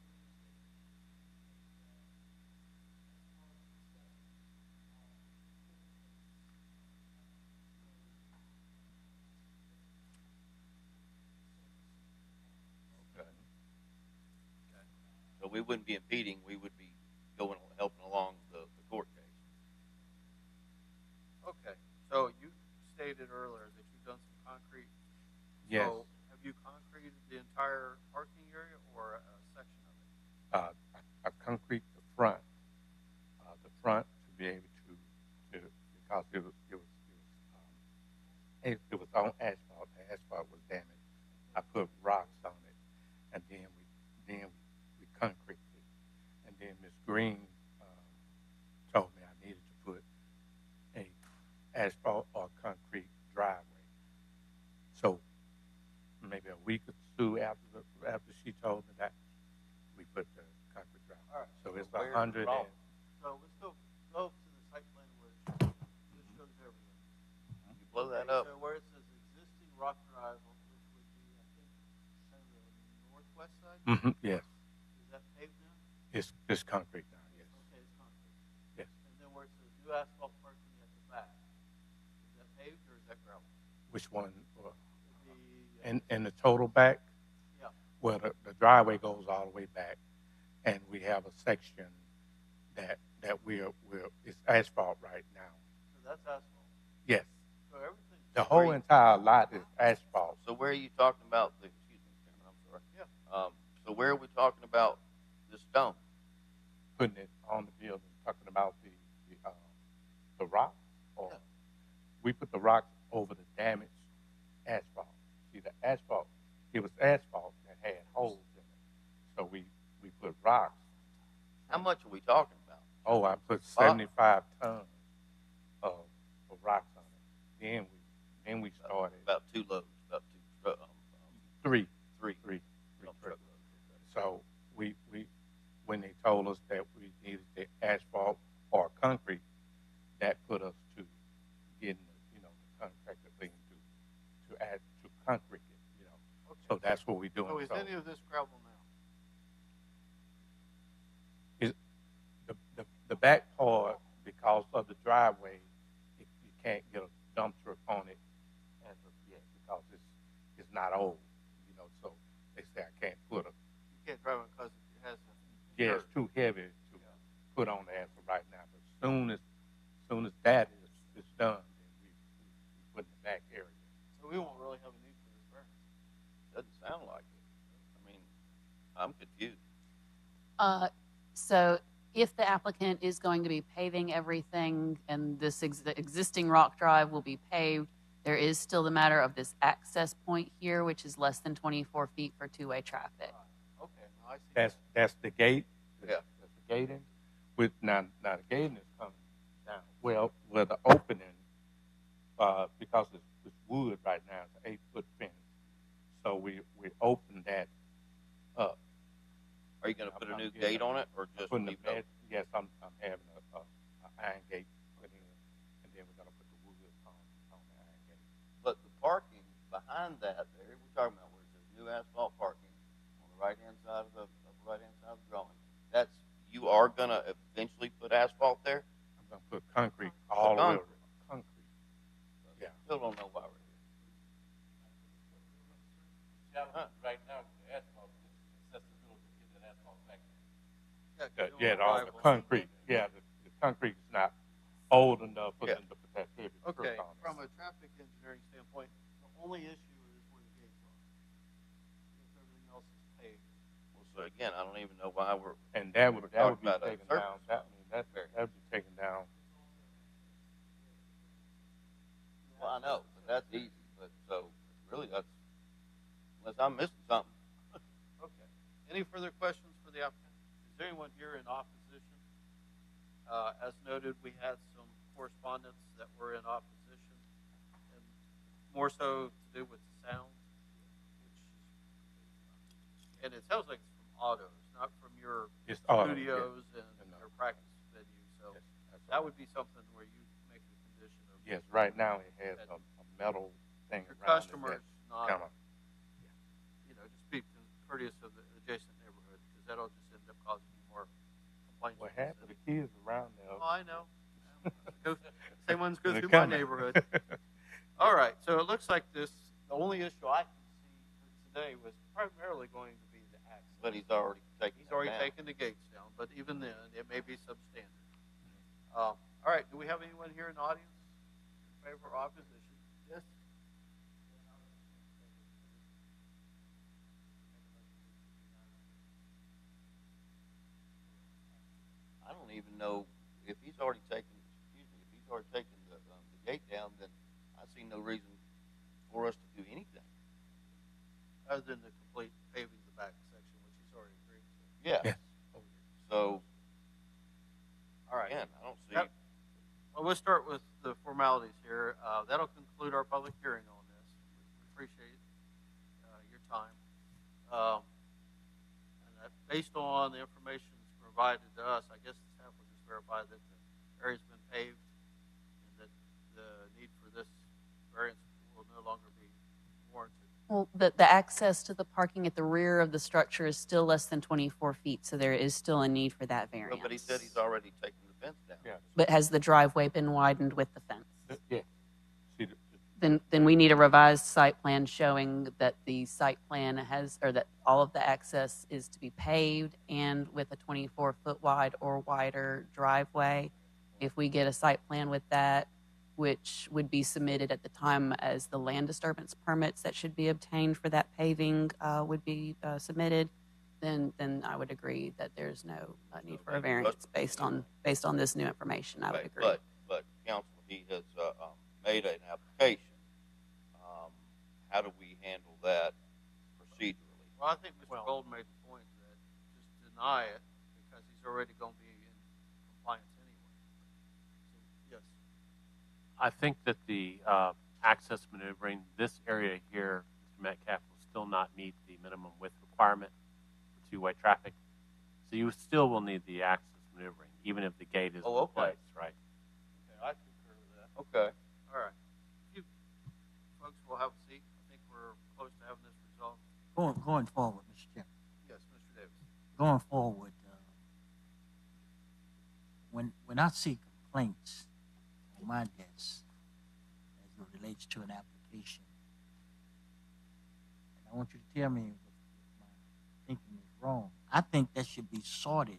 E: So we wouldn't be impeding. We would be helping along the court case.
A: okay, so you stated earlier that you've done some concrete.
H: Yes.
A: So have you concreted the entire parking area or a section of it?
H: I concrete the front to be able to because it was on asphalt. The asphalt was damaged. I put rocks on it, and then we concreted it. And then Miss Green told me I needed to put a asphalt or concrete driveway. So maybe a week or two after she told me that, we put the concrete driveway.
A: All right.
H: So it's
A: where's the
H: 100
A: problem?
H: and
A: So let's go to the site plan where this shows everything.
E: You blow that up.
A: So where it says existing rock drive west side?
H: Yes,
A: Is that paved now?
H: it's concrete now. Yes,
A: Okay, it's concrete.
H: yes.
A: And then where it says new asphalt parking at the back, is that paved or is that gravel?
H: Which one?
A: The,
H: In the total back?
A: Yeah.
H: Well, the driveway goes all the way back, and we have a section that we're it's asphalt right now.
A: so that's asphalt.
H: Yes,
A: So everything.
H: the whole entire lot is asphalt.
E: So where are you talking about the, excuse me, Chairman, I'm sorry.
A: Yeah.
E: So where are we talking about the stone?
H: Putting it on the building, talking about the rocks, or
A: Yeah.
H: we put the rocks over the damaged asphalt. See, the asphalt, it was asphalt that had holes in it, so we put rocks.
E: How much are we talking about?
H: Oh, I put 75 tons of rocks on it. Then we started
E: About 2 loads, about
H: three.
E: three.
H: Truck loads. So we when they told us that we needed the asphalt or concrete, that put us to getting the contractor thing to add to concrete it,
A: Okay.
H: So that's what we're doing.
A: So is
H: So
A: any of this gravel now?
H: the back part, because of the driveway, you can't get a dump truck on it as of yet because it's not old, So they say I can't put a.
A: You can't drive it because it has a.
H: Yeah, it's too heavy to put on the asphalt right now. But soon as that is done, then we put in the back area.
A: So we won't really have a need for this variance.
E: Doesn't sound like it. I mean, I'm confused.
F: So if the applicant is going to be paving everything and this existing rock drive will be paved, there is still the matter of this access point here, which is less than 24 feet for two-way traffic.
A: Okay, now I see.
H: That's the gate.
E: Yeah.
H: That's the gating. With now the gating is coming down. Well, where the opening, because it's wood right now, it's an 8-foot fence. So we open that up.
E: Are you going to put a
H: I'm
E: new
H: getting
E: gate on it or just
H: Putting
E: leave
H: the
E: it open?
H: yes, I'm having a iron gate put in, and then we're gonna put the wood on the iron gate.
E: But the parking behind that there, we're talking about where it says new asphalt parking on the right-hand side of the drawing. That's, you are going to eventually put asphalt there?
H: I'm gonna put concrete all the way
E: concrete.
H: around. Concrete. Yeah.
E: Still don't know why we're here.
J: Right now, the asphalt is accessibility to get that asphalt back there.
H: Yeah, all the concrete. Yeah, the concrete is not old enough for
E: Yeah.
H: them to put that heavy
A: Okay,
H: truck on it.
A: from a traffic engineering standpoint, the only issue is where the gates are. If everything else is paved.
E: Well, so again, I don't even know why we're,
H: And that would
E: talking
H: be
E: about a
H: taken down.
E: surface.
H: That would be taken down.
E: well, I know, but that's easy. But so really that's, unless I'm missing something.
A: Okay. Any further questions for the applicant? Is there anyone here in opposition? As noted, we had some correspondence that were in opposition, and more so to do with the sound, and it sounds like it's from autos, not from your
H: It's auto,
A: studios and
H: No.
A: your practice venue. So
H: Yes, that's
A: that
H: all.
A: would be something where you make a condition of
H: Yes, right now it has a metal thing
A: your
H: around
A: customers
H: it.
A: not,
H: Kind of,
A: just be courteous of the adjacent neighborhood, because that'll just end up causing you more complaints.
H: what
A: from the
H: happened?
A: city.
H: The kids around there.
A: Oh, I know. Same ones go
H: They're
A: through my
H: coming.
A: neighborhood. All right, so it looks like the only issue I can see for today was primarily going to be the access.
E: But he's already taken.
A: He's already
E: it down.
A: taken the gates down, but even then, it may be substandard. All right, do we have anyone here in the audience in favor or opposition? Yes.
E: I don't even know if he's already taken. Excuse me. If he's already taken the gate down, then I see no reason for us to do anything.
A: Other than the complete paving the back section, which he's already agreed to.
E: Yeah.
H: Yes.
E: So
A: All right.
E: again, I don't see.
A: Yep. Well, we'll start with the formalities here. That'll conclude our public hearing on this. We appreciate your time. Based on the information that's provided to us, I guess the staff will just verify that the area's been paved and that the need for this variance will no longer be warranted.
F: Well, the access to the parking at the rear of the structure is still less than 24 feet, so there is still a need for that variance.
E: But he said he's already taken the fence down.
H: Yeah.
F: But has the driveway been widened with the fence?
H: Yeah. See,
F: Then we need a revised site plan showing that the site plan has, or that all of the access is to be paved and with a 24-foot wide or wider driveway. If we get a site plan with that, which would be submitted at the time as the land disturbance permits that should be obtained for that paving would be submitted, then I would agree that there's no need for a variance based on this new information. I would agree.
E: But council, he has made an application. How do we handle that procedurally?
A: Well, I think Mr.
B: Well-
A: Golden made the point that just deny it because he's already going to be in compliance anyway. So, yes.
C: I think that the access maneuvering, this area here, Mr. Metcalf, will still not meet the minimum width requirement for two-way traffic. So you still will need the access maneuvering, even if the gate is
E: Oh,
C: in
E: okay.
C: place, right?
A: Okay, I concur with that.
E: Okay.
A: All right. You folks will have a seat. I think we're close to having this resolved.
K: Going forward, Mr. Chairman.
A: Yes, Mr. Davis.
K: Going forward, when I see complaints on my desk as it relates to an application, and I want you to tell me if my thinking is wrong. I think that should be sorted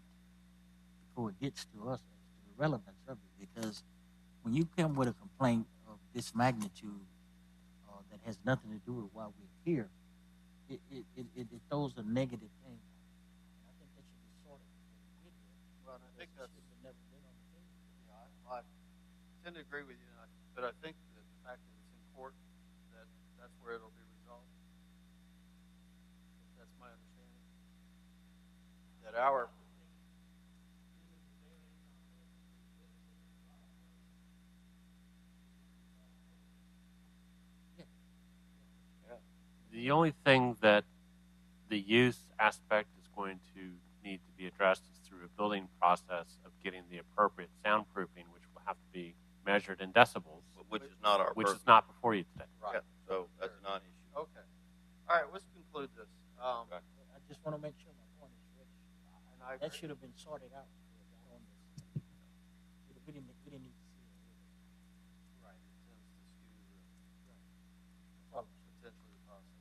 K: before it gets to us as to the relevance of it, because when you come with a complaint of this magnitude that has nothing to do with why we're here, it throws a negative thing. And I think that should be sorted before we get here.
A: Well, and I think
K: because
A: that's,
K: it should have never been on the table.
A: yeah, I tend to agree with you, but I think that the fact that it's in court, that's where it'll be resolved. That's my understanding. That our
C: The only thing that the use aspect is going to need to be addressed is through a building process of getting the appropriate soundproofing, which will have to be measured in decibels,
E: Which is not our
C: which
E: purview.
C: is not before you today.
A: right.
E: Yeah, so that's a non-issue.
A: Okay. All right. Let's conclude this.
E: Okay.
K: I just want to make sure my point is ready.
A: And I
K: That
A: agree.
K: should have been sorted out before it got on this. We didn't need to see it.
A: Right. It tends to skew potentially the process.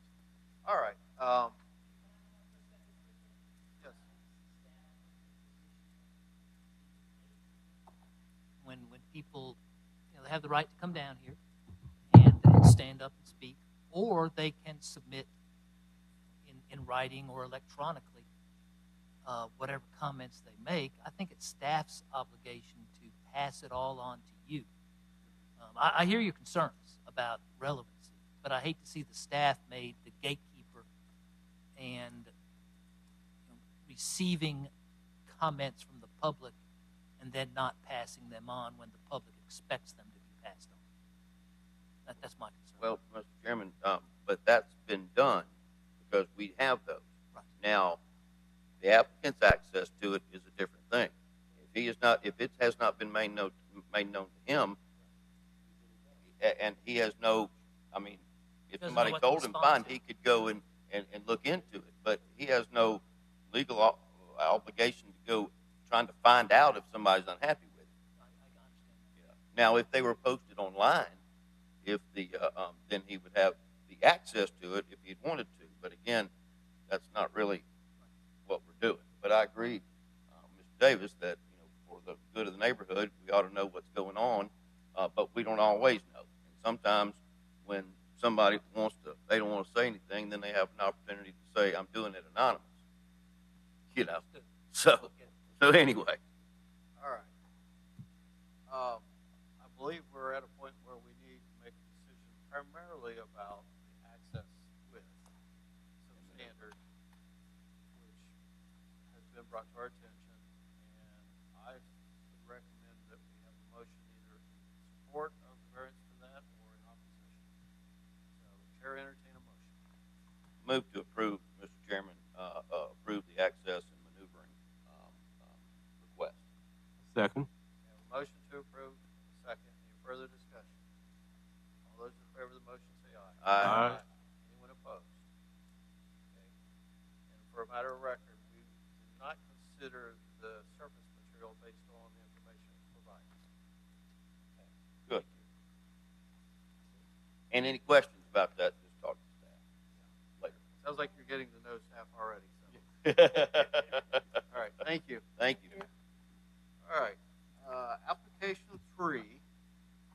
A: All right. Yes.
L: When people, they have the right to come down here and stand up and speak, or they can submit in writing or electronically whatever comments they make. I think it's staff's obligation to pass it all on to you. I hear your concerns about relevancy, but I hate to see the staff made the gatekeeper and receiving comments from the public and then not passing them on when the public expects them to be passed on. That's my concern.
E: Well, Mr. Chairman, but that's been done because we have those.
L: Right.
E: Now, the applicant's access to it is a different thing. If it has not been made known to him, and he has no, I mean, if
L: Doesn't
E: somebody
L: know what to
E: told him,
L: respond
E: fine,
L: to.
E: he could go and look into it, but he has no legal obligation to go trying to find out if somebody's unhappy with it.
L: I understand.
E: Yeah. Now, if they were posted online, then he would have the access to it if he'd wanted to. But again, that's not really what we're doing. But I agree, Mr. Davis, that for the good of the neighborhood, we ought to know what's going on. But we don't always know. And sometimes when somebody they don't want to say anything, then they have an opportunity to say, "I'm doing it anonymous." So anyway.
A: All right. I believe we're at a point where we need to make a decision primarily about the access with some standard, which has been brought to our attention, and I would recommend that we have a motion either in support of the variance for that or in opposition. So, Chair, entertain a motion.
E: Move to approve, Mr. Chairman, approve the access and maneuvering request.
J: Second.
A: We have a motion to approve, a second. Any further discussion? All those in favor of the motion say aye.
E: Aye.
A: Anyone opposed? matter of record, we did not consider the surface material based on the information provided.
E: Good. And any questions about that, just talk to staff later.
A: Sounds like you're getting to know staff already. So. All right, thank you.
E: Thank you.
A: All right, application 3,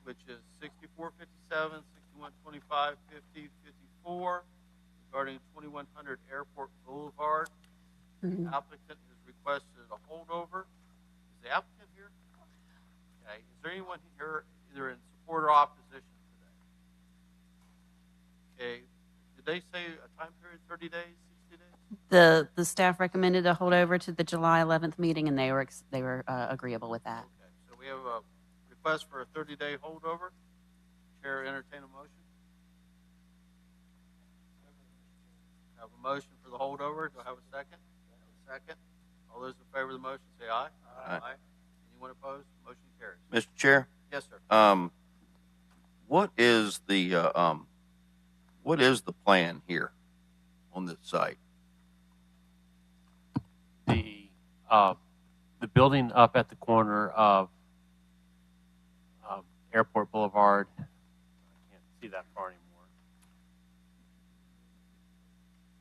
A: which is 6457, 6125, 50, 54, regarding 2100 Airport Boulevard.
F: Mhm.
A: The applicant has requested a holdover. Is the applicant here? Okay, is there anyone here either in support or opposition today? Okay, did they say a time period, 30 days, 60 days?
F: The staff recommended a holdover to the July 11th meeting, and they were agreeable with that.
A: Okay, so we have a request for a 30-day holdover. Chair, entertain a motion. Have a motion for the holdover. Do I have a second? Second. All those in favor of the motion say aye.
E: Aye.
A: Anyone opposed? Motion carries.
E: Mr. Chair,
A: Yes, sir.
E: what is the plan here on this site?
C: The building up at the corner of Airport Boulevard. I can't see that far anymore.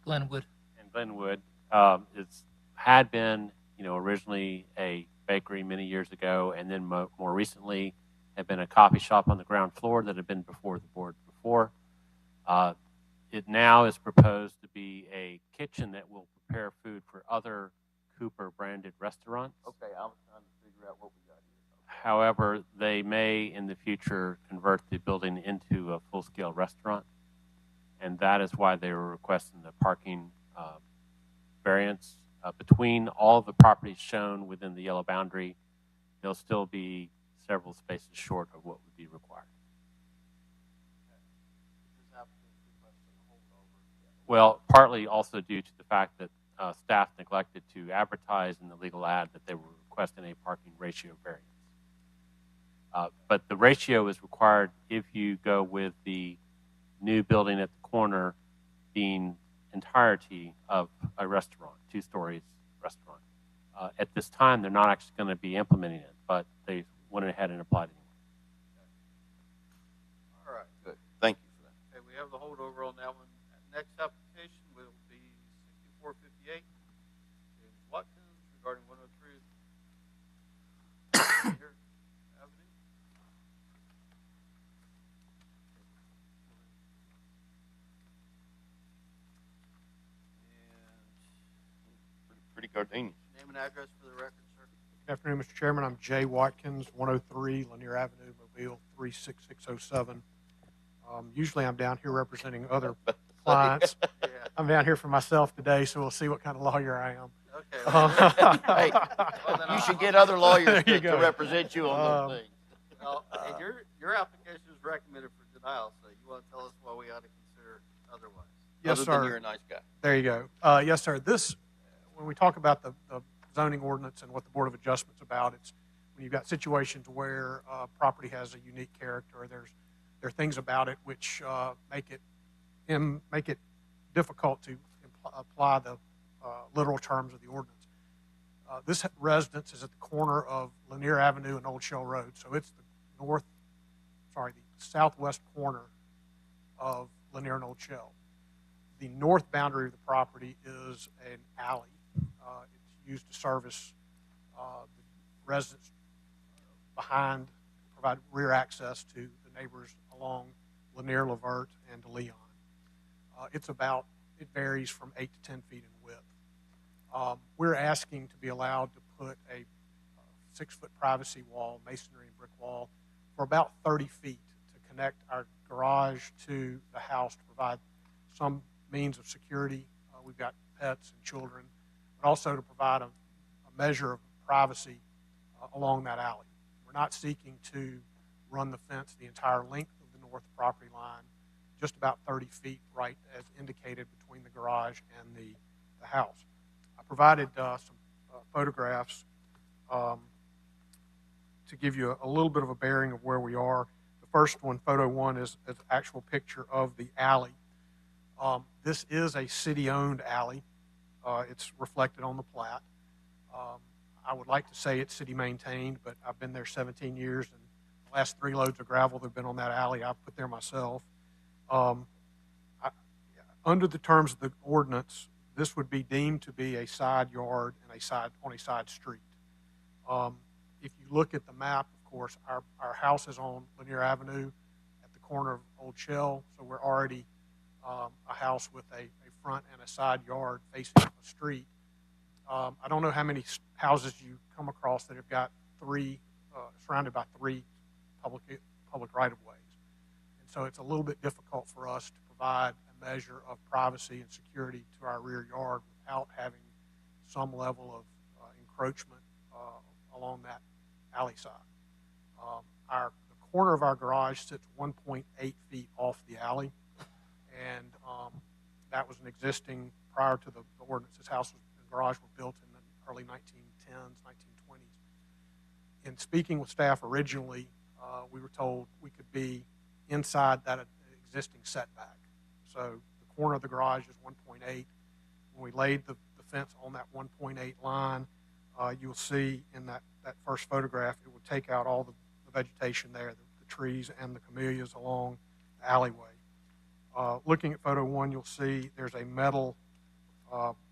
L: Glenwood.
C: And Glenwood, it's had been, originally a bakery many years ago, and then more recently had been a coffee shop on the ground floor that had been before the board before. It now is proposed to be a kitchen that will prepare food for other Cooper branded restaurants.
E: Okay, I was trying to figure out what we got here.
C: However, they may in the future convert the building into a full-scale restaurant, and that is why they were requesting the parking variance. Between all the properties shown within the yellow boundary, they'll still be several spaces short of what would be required. Well, partly also due to the fact that staff neglected to advertise in the legal ad that they were requesting a parking ratio variance. But the ratio is required if you go with the new building at the corner being entirety of a restaurant, 2 stories restaurant. At this time, they're not actually going to be implementing it, but they went ahead and applied it.
A: All right.
E: Good. Thank you for that.
A: Okay, we have the holdover on that one. Next application will be 6458, James Watkins, regarding 103 here, Avenue.
E: Pretty gardenias.
A: Name and address for the record, sir.
M: Good afternoon, Mr. Chairman. I'm Jay Watkins, 103 Lanier Avenue, Mobile 36607. Usually I'm down here representing other clients.
A: Yeah.
M: I'm down here for myself today, so we'll see what kind of lawyer I am.
A: Okay.
E: Hey,
A: Well, then
E: you
A: I'll-
E: should get other lawyers
M: There you
E: to
M: go.
E: represent you on those things.
A: Well, hey, your application is recommended for denial, so you want to tell us why we ought to consider otherwise?
M: Yes,
E: Other than
M: sir.
E: you're a nice guy.
M: There you go. Yes, sir. When we talk about the zoning ordinance and what the Board of Adjustment's about, it's when you've got situations where property has a unique character, or there are things about it which make it difficult to apply the literal terms of the ordinance. This residence is at the corner of Lanier Avenue and Old Shell Road, so it's the southwest corner of Lanier and Old Shell. The north boundary of the property is an alley. It's used to service the residents behind, provide rear access to the neighbors along Lanier, Levert, and DeLeon. It varies from 8 to 10 feet in width. We're asking to be allowed to put a 6-foot privacy wall, masonry and brick wall, for about 30 feet to connect our garage to the house to provide some means of security. We've got pets and children, but also to provide a measure of privacy along that alley. We're not seeking to run the fence the entire length of the north property line, just about 30 feet right as indicated between the garage and the house. I provided some photographs to give you a little bit of a bearing of where we are. The first one, photo 1, is an actual picture of the alley. This is a city-owned alley. It's reflected on the plat. I would like to say it's city maintained, but I've been there 17 years, and the last 3 loads of gravel that have been on that alley, I've put there myself. Under the terms of the ordinance, this would be deemed to be a side yard and on a side street. If you look at the map, of course, our house is on Lanier Avenue at the corner of Old Shell, so we're already a house with a front and a side yard facing a street. I don't know how many houses you come across that have got 3, surrounded by 3 public right-of-ways. And so it's a little bit difficult for us to provide a measure of privacy and security to our rear yard without having some level of encroachment along that alley side. The corner of our garage sits 1.8 feet off the alley, and that was an existing, prior to the ordinance. This house and garage were built in the early 1910s, 1920s. In speaking with staff originally, we were told we could be inside that existing setback. So the corner of the garage is 1.8. When we laid the fence on that 1.8 line, you'll see in that first photograph, it would take out all the vegetation there, the trees and the camellias along the alleyway. Looking at photo 1, you'll see there's a metal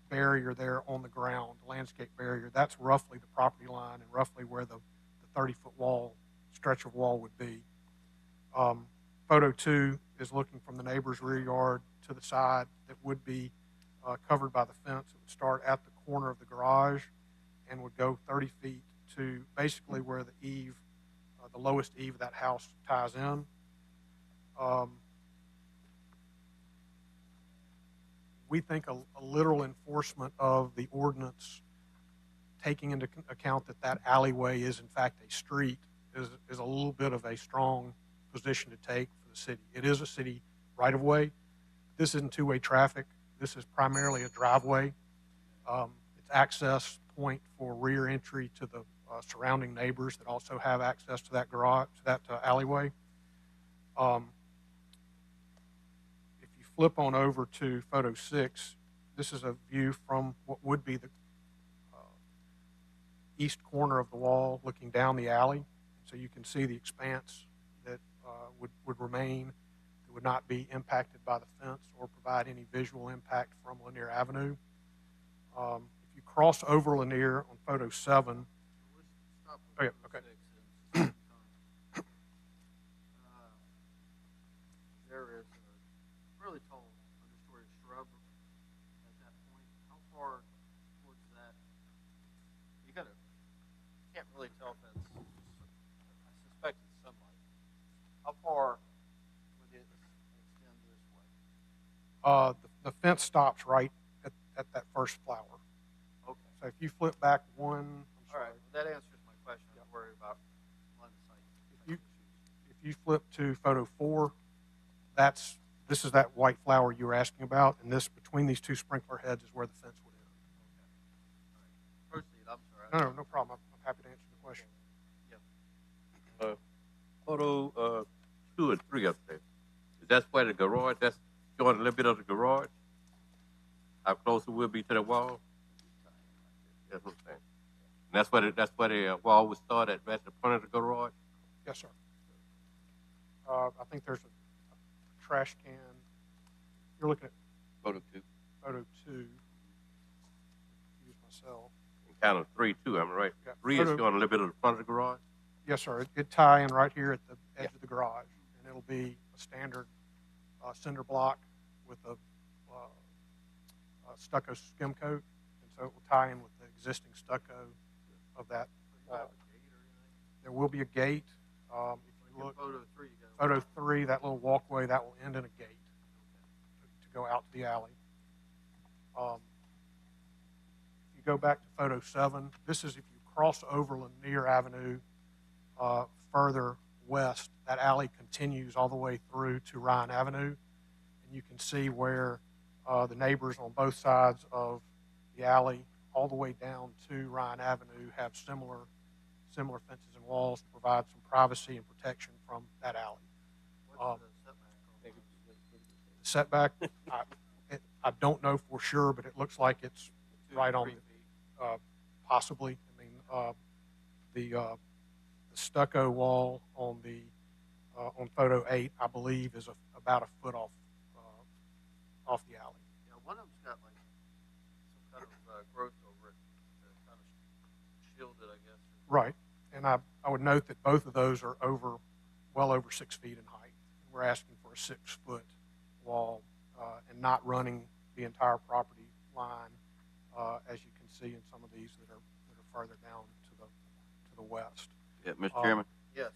M: barrier there on the ground, landscape barrier. That's roughly the property line and roughly where the 30-foot wall, stretch of wall would be. Photo 2 is looking from the neighbor's rear yard to the side that would be covered by the fence. It would start at the corner of the garage and would go 30 feet to basically where the eave, the lowest eave of that house ties in. We think a literal enforcement of the ordinance, taking into account that alleyway is in fact a street, is a little bit of a strong position to take for the city. It is a city right-of-way. This isn't two-way traffic. This is primarily a driveway. It's access point for rear entry to the surrounding neighbors that also have access to that garage, to that alleyway. If you flip on over to photo 6, this is a view from what would be the east corner of the wall looking down the alley. So you can see the expanse that would remain. It would not be impacted by the fence or provide any visual impact from Lanier Avenue. If you cross over Lanier on photo 7, oh, yeah, okay.
A: There is a really tall understory shrub at that point. How far towards that? You can't really tell if that's, I suspect it's sunlight. How far would it extend this way?
M: The fence stops right at that first flower.
A: Okay.
M: So if you flip back one,
A: All right. Well, that answers my question. I was worried about line of sight.
M: if you flip to photo 4, this is that white flower you were asking about, and this between these two sprinkler heads is where the fence would end.
A: Proceed. I'm sorry.
M: No problem. I'm happy to answer the question.
J: Photo 2 and 3 up there. Is that where the garage? That's showing a little bit of the garage. How close it will be to the wall? That's what I'm saying. And that's where the wall would start at the front of the garage.
M: Yes, sir. I think there's a trash can. You're looking at
E: Photo 2.
M: photo 2. Use myself.
J: And kind of 3 too. Am I right?
M: Yeah.
J: 3 is showing a little bit of the front of the garage.
M: Yes, sir. It tie in right here at the edge of the garage, and it'll be a standard cinder block with a stucco skim coat, and so it will tie in with the existing stucco of that wall. There will be a gate. If you look,
A: Photo 3, you got
M: photo 3, that little walkway, that will end in a gate to go out to the alley. If you go back to photo 7, this is if you cross over Lanier Avenue further west, that alley continues all the way through to Ryan Avenue, and you can see where the neighbors on both sides of the alley all the way down to Ryan Avenue have similar fences and walls to provide some privacy and protection from that alley.
A: What's the setback?
M: The setback, I don't know for sure, but it looks like it's right on
A: 3 feet.
M: possibly. I mean, the stucco wall on the on photo 8, I believe, is about a foot off the alley.
A: Yeah, one of them's got like some kind of growth over it to kind of shield it, I guess.
M: Right, and I would note that both of those are well over 6 feet in height. We're asking for a 6-foot wall and not running the entire property line, as you can see in some of these that are further down to the west.
E: Yeah, Mr. Chairman.
A: Yes.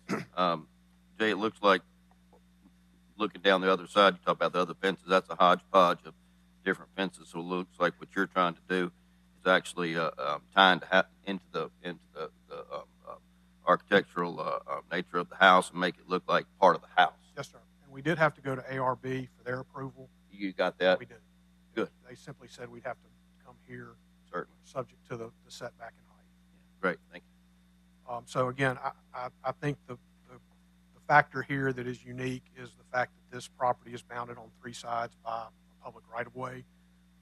E: Jay, it looks like, looking down the other side, you talk about the other fences, that's a hodgepodge of different fences, so it looks like what you're trying to do is actually tying into the architectural nature of the house and make it look like part of the house.
M: Yes, sir. And we did have to go to ARB for their approval.
E: You got that?
M: We did.
E: Good.
M: They simply said we'd have to come here,
E: Certainly.
M: subject to the setback and height.
E: Great, thank you.
M: So again, I think the factor here that is unique is the fact that this property is bounded on 3 sides by a public right-of-way.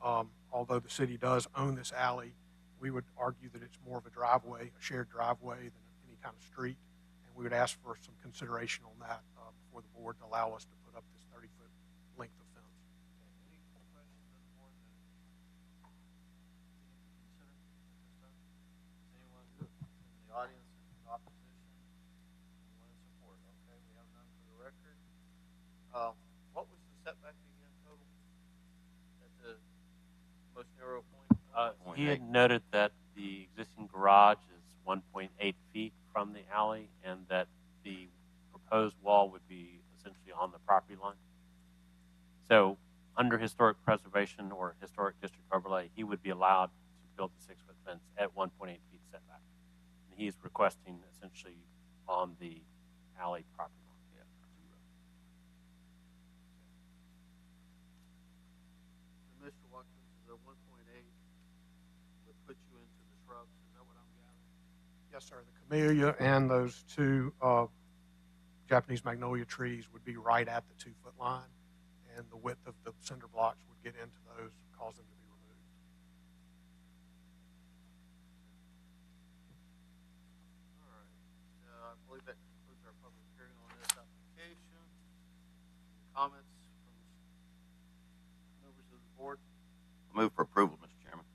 M: Although the city does own this alley, we would argue that it's more of a driveway, a shared driveway, than any kind of street. And we would ask for some consideration on that before the board to allow us to put up this 30-foot length of fence.
A: Any questions on the board that you need to consider at this time? Is anyone in the audience in opposition? Anyone in support? Okay, we have none for the record. What was the setback again total at the most narrow point?
C: He had noted that the existing garage is 1.8 feet from the alley and that the proposed wall would be essentially on the property line. So under historic preservation or historic district overlay, he would be allowed to build the 6-foot fence at 1.8 feet setback. And he's requesting essentially on the alley property line.
E: Yeah.
A: So, Mr. Watkins, the 1.8 would put you into the shrubs. Is that what I'm gathering?
M: Yes, sir. The camellia and those 2 Japanese magnolia trees would be right at the 2-foot line, and the width of the cinder blocks would get into those, cause them to be removed.
A: All right. I believe that concludes our public hearing on this application. Any comments from members of the board?
E: I move for approval, Mr. Chairman.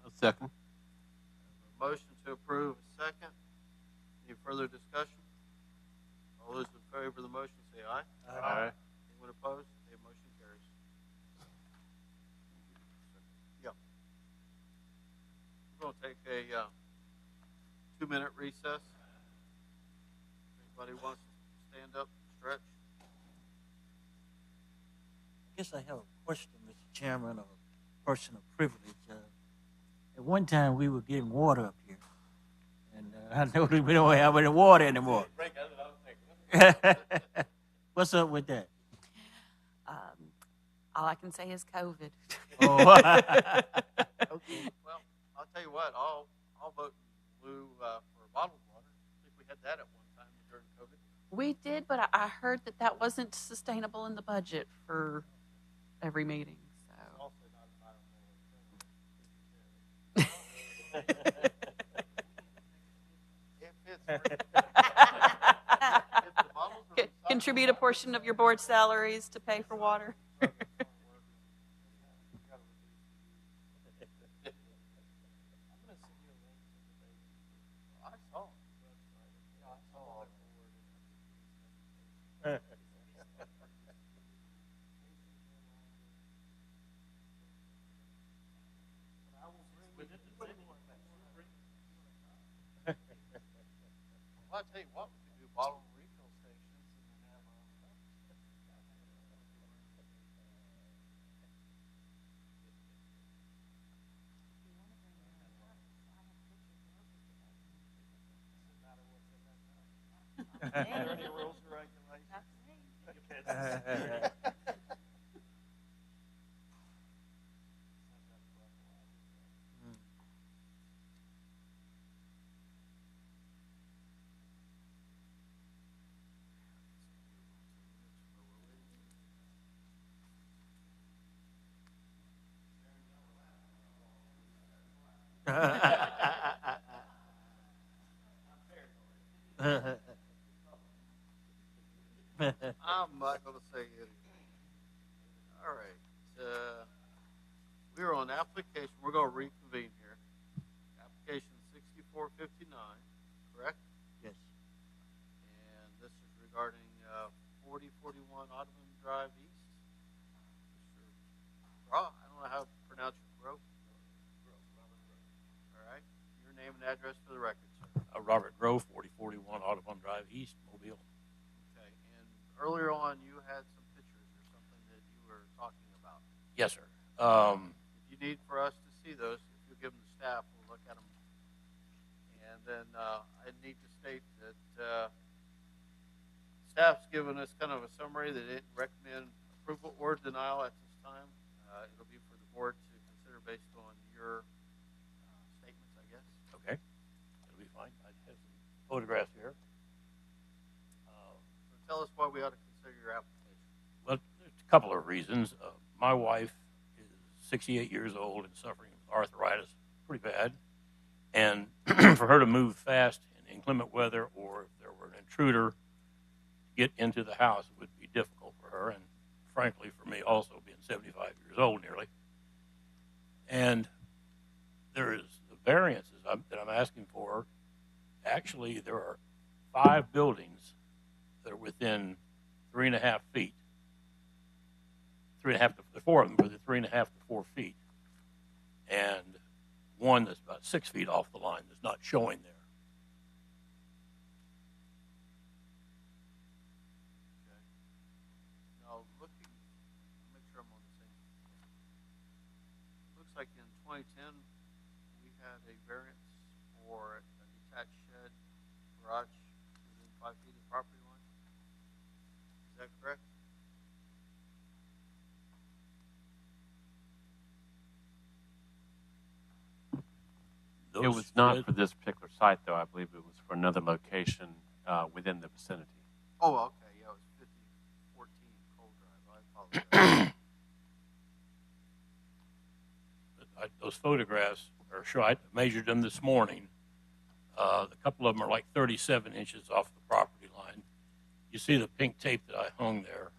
J: A second.
A: A motion to approve, a second. Any further discussion? All those in favor of the motion say aye.
J: Aye.
A: Anyone opposed? The motion carries. Yeah. We're going to take a 2-minute recess. Anybody wants to stand up, stretch?
K: I guess I have a question, Mr. Chairman, of personal privilege. At one time, we were getting water up here, and I noticed we don't have any water anymore. What's up with that?
F: All I can say is COVID.
K: Oh.
A: Okay. Well, I'll tell you what, I'll vote in lieu for bottled water. I think we had that at one time during COVID.
F: We did, but I heard that wasn't sustainable in the budget for every meeting. So.
A: Also not
F: Contribute a portion of your board salaries to pay for water.
A: Well, I'll tell you what, we can do bottled refill stations and then have our own cups. Are there any rules or regulations? I'm not going to say anything. All right. We are on application. We're going to reconvene here. Application 6459, correct?
K: Yes.
A: And this is regarding 4041 Ottoman Drive East. Mr. Bra, I don't know how to pronounce your Grove. All right. Your name and address for the record, sir.
N: Robert Grove, 4041 Audubon Drive East, Mobile.
A: Okay. And earlier on, you had some pictures or something that you were talking about.
N: Yes, sir.
A: If you need for us to see those, if you give them to staff, we'll look at them. And then I need to state that staff's given us kind of a summary. They didn't recommend approval or denial at this time. It'll be for the board to consider based on your statements, I guess.
N: Okay, that'll be fine. I have some photographs here.
A: So tell us why we ought to consider your application.
N: Well, there's a couple of reasons. My wife is 68 years old and suffering with arthritis pretty bad. And for her to move fast in inclement weather, or if there were an intruder to get into the house, it would be difficult for her. And frankly, for me also, being 75 years old nearly. And there is the variances that I'm asking for. Actually, there are 5 buildings that are within 3.5 feet. 3.5 to 4 of them within 3.5 to 4 feet, and one that's about 6 feet off the line that's not showing there.
A: Okay. Now, make sure I'm on the same. Looks like in 2010, we had a variance for a detached shed garage within 5 feet of the property line. Is that correct?
C: It was not for this particular site, though. I believe it was for another location within the vicinity.
A: Oh, okay. Yeah, it was 5014 Cole Drive. I apologize.
N: Those photographs are sure. I measured them this morning. A couple of them are like 37 inches off the property line. You see the pink tape that I hung there?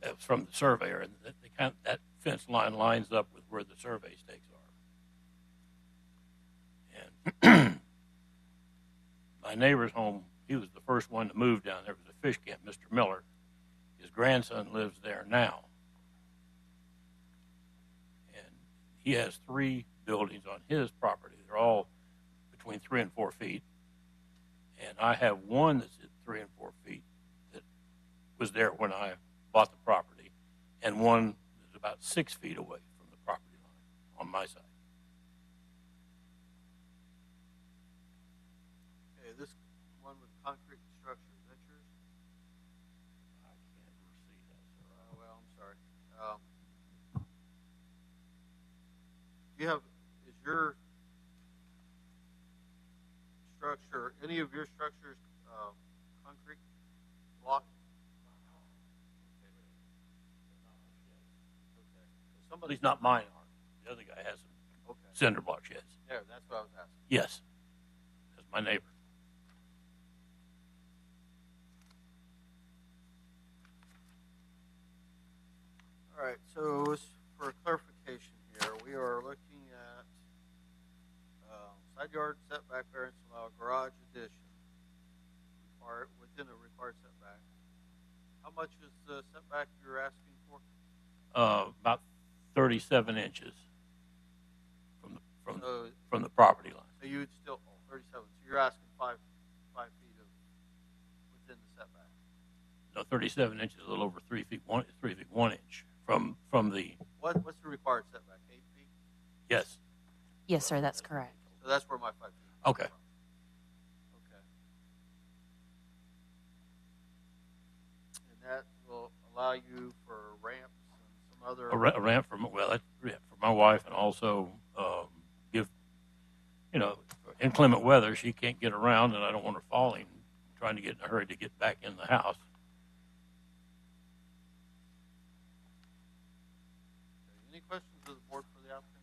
N: That was from the surveyor, and that fence line lines up with where the survey stakes are. And my neighbor's home, he was the first one to move down there. It was a fish camp, Mr. Miller. His grandson lives there now. And he has 3 buildings on his property. They're all between 3 and 4 feet. And I have one that's at 3 and 4 feet that was there when I bought the property, and one that's about 6 feet away from the property line on my side.
A: Okay, this one with concrete structure, is that yours?
N: I can't see that, sir.
A: Well, I'm sorry. Is your structure, any of your structures, concrete block? Okay.
N: At least not mine aren't. The other guy has some cinder block sheds.
A: Yeah, that's what I was asking.
N: Yes, that's my neighbor.
A: All right, so for clarification here, we are looking at side yard setback variance allow a garage addition within a required setback. How much is the setback you're asking for?
N: About 37 inches
A: So-
N: from the property line.
A: So you would still, 37, so you're asking 5 feet within the setback.
N: No, 37 inches, a little over 3 feet 1 inch from the.
A: What's the required setback, 8 feet?
N: Yes.
F: Yes, sir, that's correct.
A: So that's where my 5 feet.
N: Okay.
A: Okay. And that will allow you for ramps and some other.
N: A ramp for my wife, and also give, for inclement weather, she can't get around, and I don't want her falling, trying to get in a hurry to get back in the house.
A: Any questions of the board for the applicant?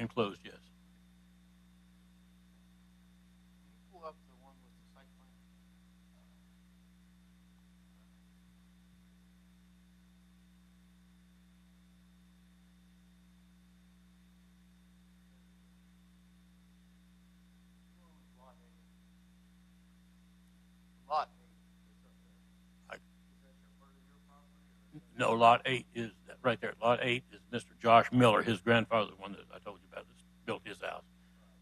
N: enclosed, yes.
A: Can you pull up the one with the site plan? Lot 8 is up there.
N: I-
A: Is that your part of your property? Or is that-
N: No, Lot 8 is right there. Lot 8 is Mr. Josh Miller, his grandfather, the one that I told you about, that built his house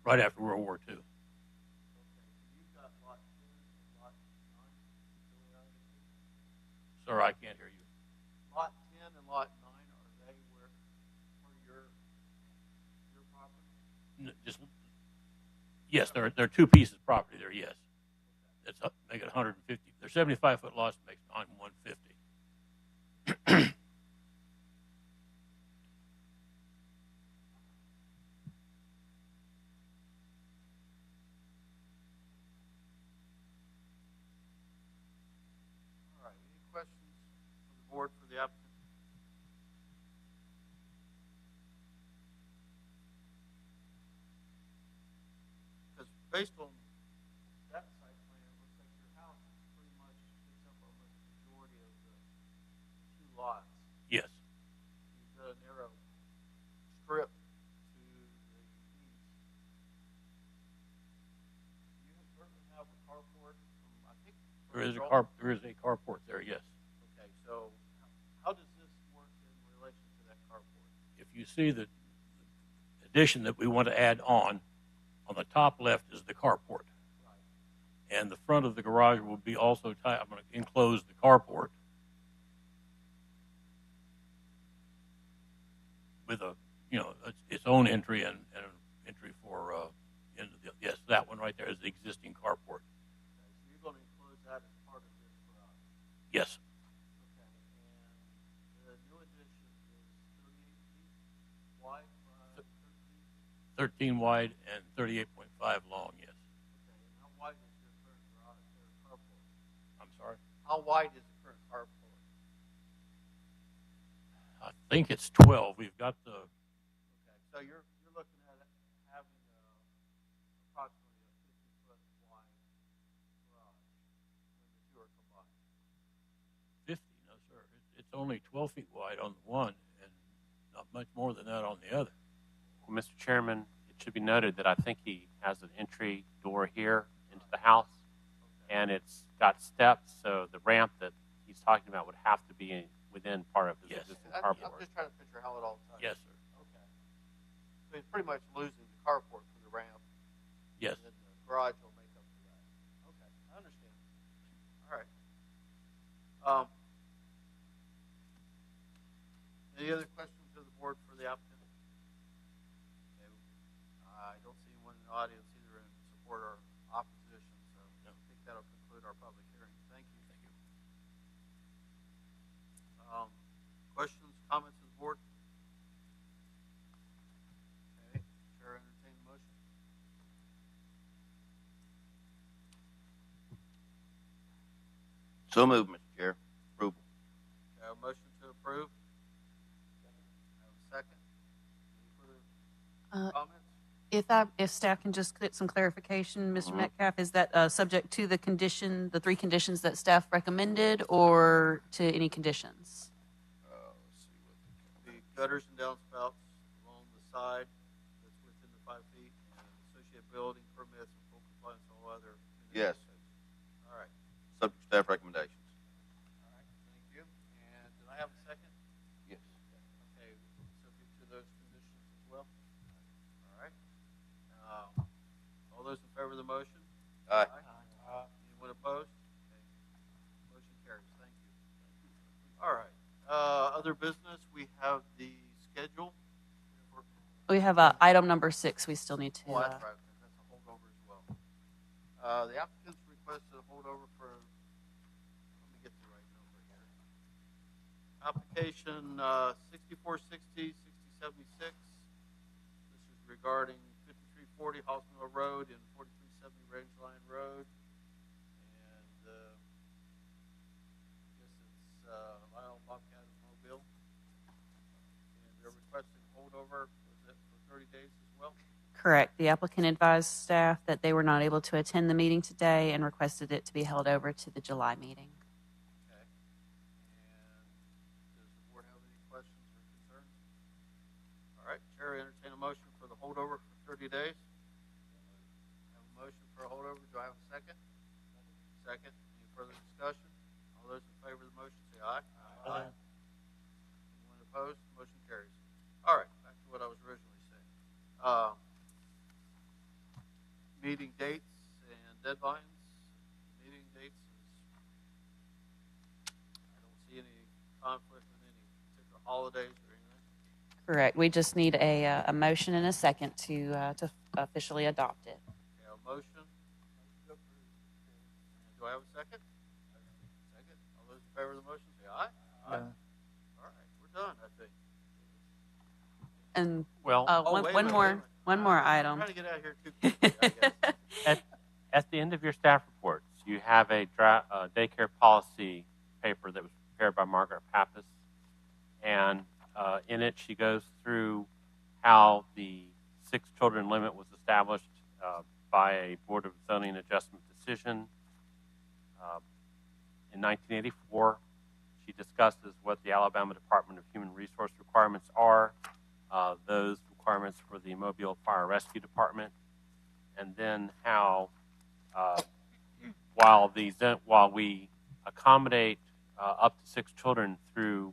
N: right after World War II.
A: Okay, so you've got lot 10 and lot 9.
N: Sir, I can't hear you.
A: Lot 10 and lot 9, are they where your property?
N: Just yes, there are two pieces of property there. Yes, that's up, make it 150. They're 75-foot lots, makes 150.
A: All right, any questions from the board for the applicant? Because based on that site plan, it looks like your house pretty much takes up almost the majority of the two lots.
N: Yes,
A: You've got a narrow strip to the east. Do you currently have a carport from, I think?
N: there is a carport there. Yes.
A: Okay, so how does this work in relation to that carport?
N: If you see the addition that we want to add on the top left is the carport. And the front of the garage will be also tied. I'm going to enclose the carport with a, its own entry and an entry for, yes, that one right there is the existing carport.
A: Okay, so you're going to enclose that as part of this garage?
N: Yes,
A: Okay, and the new addition is 38 feet wide by 13?
N: 13 wide and 38.5 long, yes.
A: Okay, and how wide is your current garage or carport?
N: I'm sorry.
A: How wide is the current carport?
N: I think it's 12. We've got the,
A: Okay, so you're looking at it having approximately a 50-foot wide garage when the two are combined.
N: 50, no, sir. It's only 12 feet wide on the one and not much more than that on the other.
C: Well, Mr. Chairman, it should be noted that I think he has an entry door here into the house, and it's got steps, so the ramp that he's talking about would have to be within part of his
N: Yes.
C: existing
A: I'm
C: carport.
A: just trying to picture how it all ties.
N: Yes, sir.
A: Okay. So he's pretty much losing the carport for the ramp.
N: Yes.
A: And then the garage will make up for that. Okay, I understand. All right. Any other questions of the board for the applicant? Okay. I don't see anyone in the audience either in support or opposition, so I think that'll conclude our public hearing. Thank you.
N: Thank you.
A: Questions, comments of the board? Okay, Chair, entertain the motion.
E: So moved, Mr. Chair. Approval.
A: Okay, a motion to approve. I have a second. Any further comments?
F: If staff can just get some clarification, Mr.
E: Mhm.
F: Metcalf, is that subject to the three conditions that staff recommended, or to any conditions?
A: Let's see what the gutters and downspouts along the side that's within the 5 feet, and associated building permits and full compliance with all other.
E: Yes.
A: All right,
E: Subject to staff recommendations.
A: all right, thank you. And did I have a second?
E: Yes.
A: Okay, subject to those conditions as well. All right. All those in favor of the motion?
E: Aye.
A: Anyone opposed? Okay. Motion carries. Thank you. All right. Other business, we have the schedule.
F: We have item number 6 we still need to.
A: Oh, that's right, because that's a holdover as well. The applicant's requested a holdover for, let me get the right number here. Application 6460, 6076. This is regarding 5340 Halls Mill Road and 4370 Rangeline Road. And I guess it's Lyle Bobcat Mobile. And they're requesting holdover, was it for 30 days as well?
F: Correct. The applicant advised staff that they were not able to attend the meeting today and requested it to be held over to the July meeting.
A: Okay. And does the board have any questions or concerns? All right, Chair, entertain a motion for the holdover for 30 days. Have a motion for a holdover. Do I have a second? Second. Any further discussion? All those in favor of the motion say aye. Aye. Anyone opposed? Motion carries. All right, back to what I was originally saying. Meeting dates and deadlines. Meeting dates is, I don't see any conflict with any particular holidays or anything.
F: Correct. We just need a motion and a second to officially adopt it.
A: Okay, a motion. And do I have a second? Second. All those in favor of the motion say aye. Aye. All right, we're done, I think.
F: And
C: Well,
F: one more item.
A: I'm trying to get out of here too quickly, I guess.
C: at the end of your staff reports, you have a daycare policy paper that was prepared by Margaret Pappas, and in it she goes through how the 6 children limit was established by a Board of Zoning Adjustment decision in 1984. She discusses what the Alabama Department of Human Resource requirements are, those requirements for the Mobile Fire Rescue Department, and then how while we accommodate up to 6 children through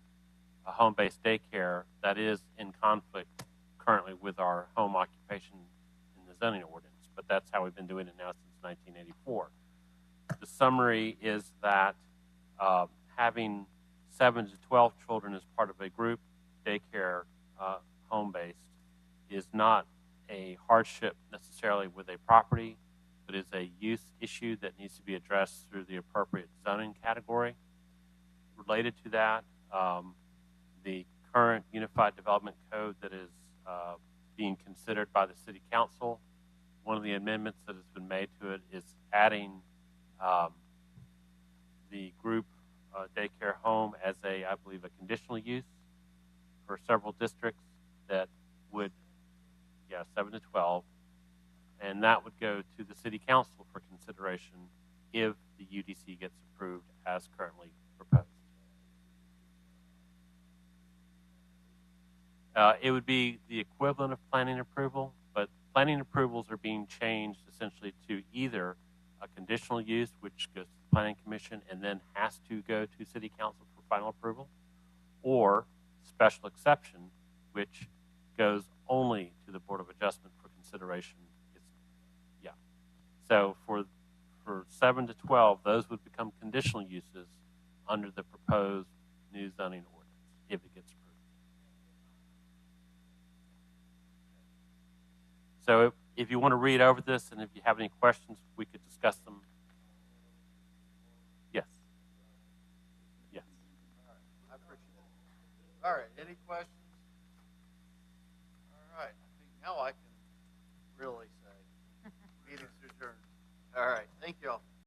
C: a home-based daycare, that is in conflict currently with our home occupation in the zoning ordinance, but that's how we've been doing it now since 1984. The summary is that having 7 to 12 children as part of a group daycare home-based is not a hardship necessarily with a property, but is a use issue that needs to be addressed through the appropriate zoning category. Related to that, the current Unified Development Code that is being considered by the City Council, one of the amendments that has been made to it is adding the group daycare home as I believe, a conditional use for several districts that would, 7 to 12, and that would go to the City Council for consideration if the UDC gets approved as currently proposed. It would be the equivalent of planning approval, but planning approvals are being changed essentially to either a conditional use, which goes to the Planning Commission and then has to go to City Council for final approval, or special exception, which goes only to the Board of Adjustment for consideration. So for 7 to 12, those would become conditional uses under the proposed new zoning ordinance if it gets approved. So if you want to read over this and if you have any questions, we could discuss them. Yes. Yes.
A: All right, I appreciate it. All right, any questions?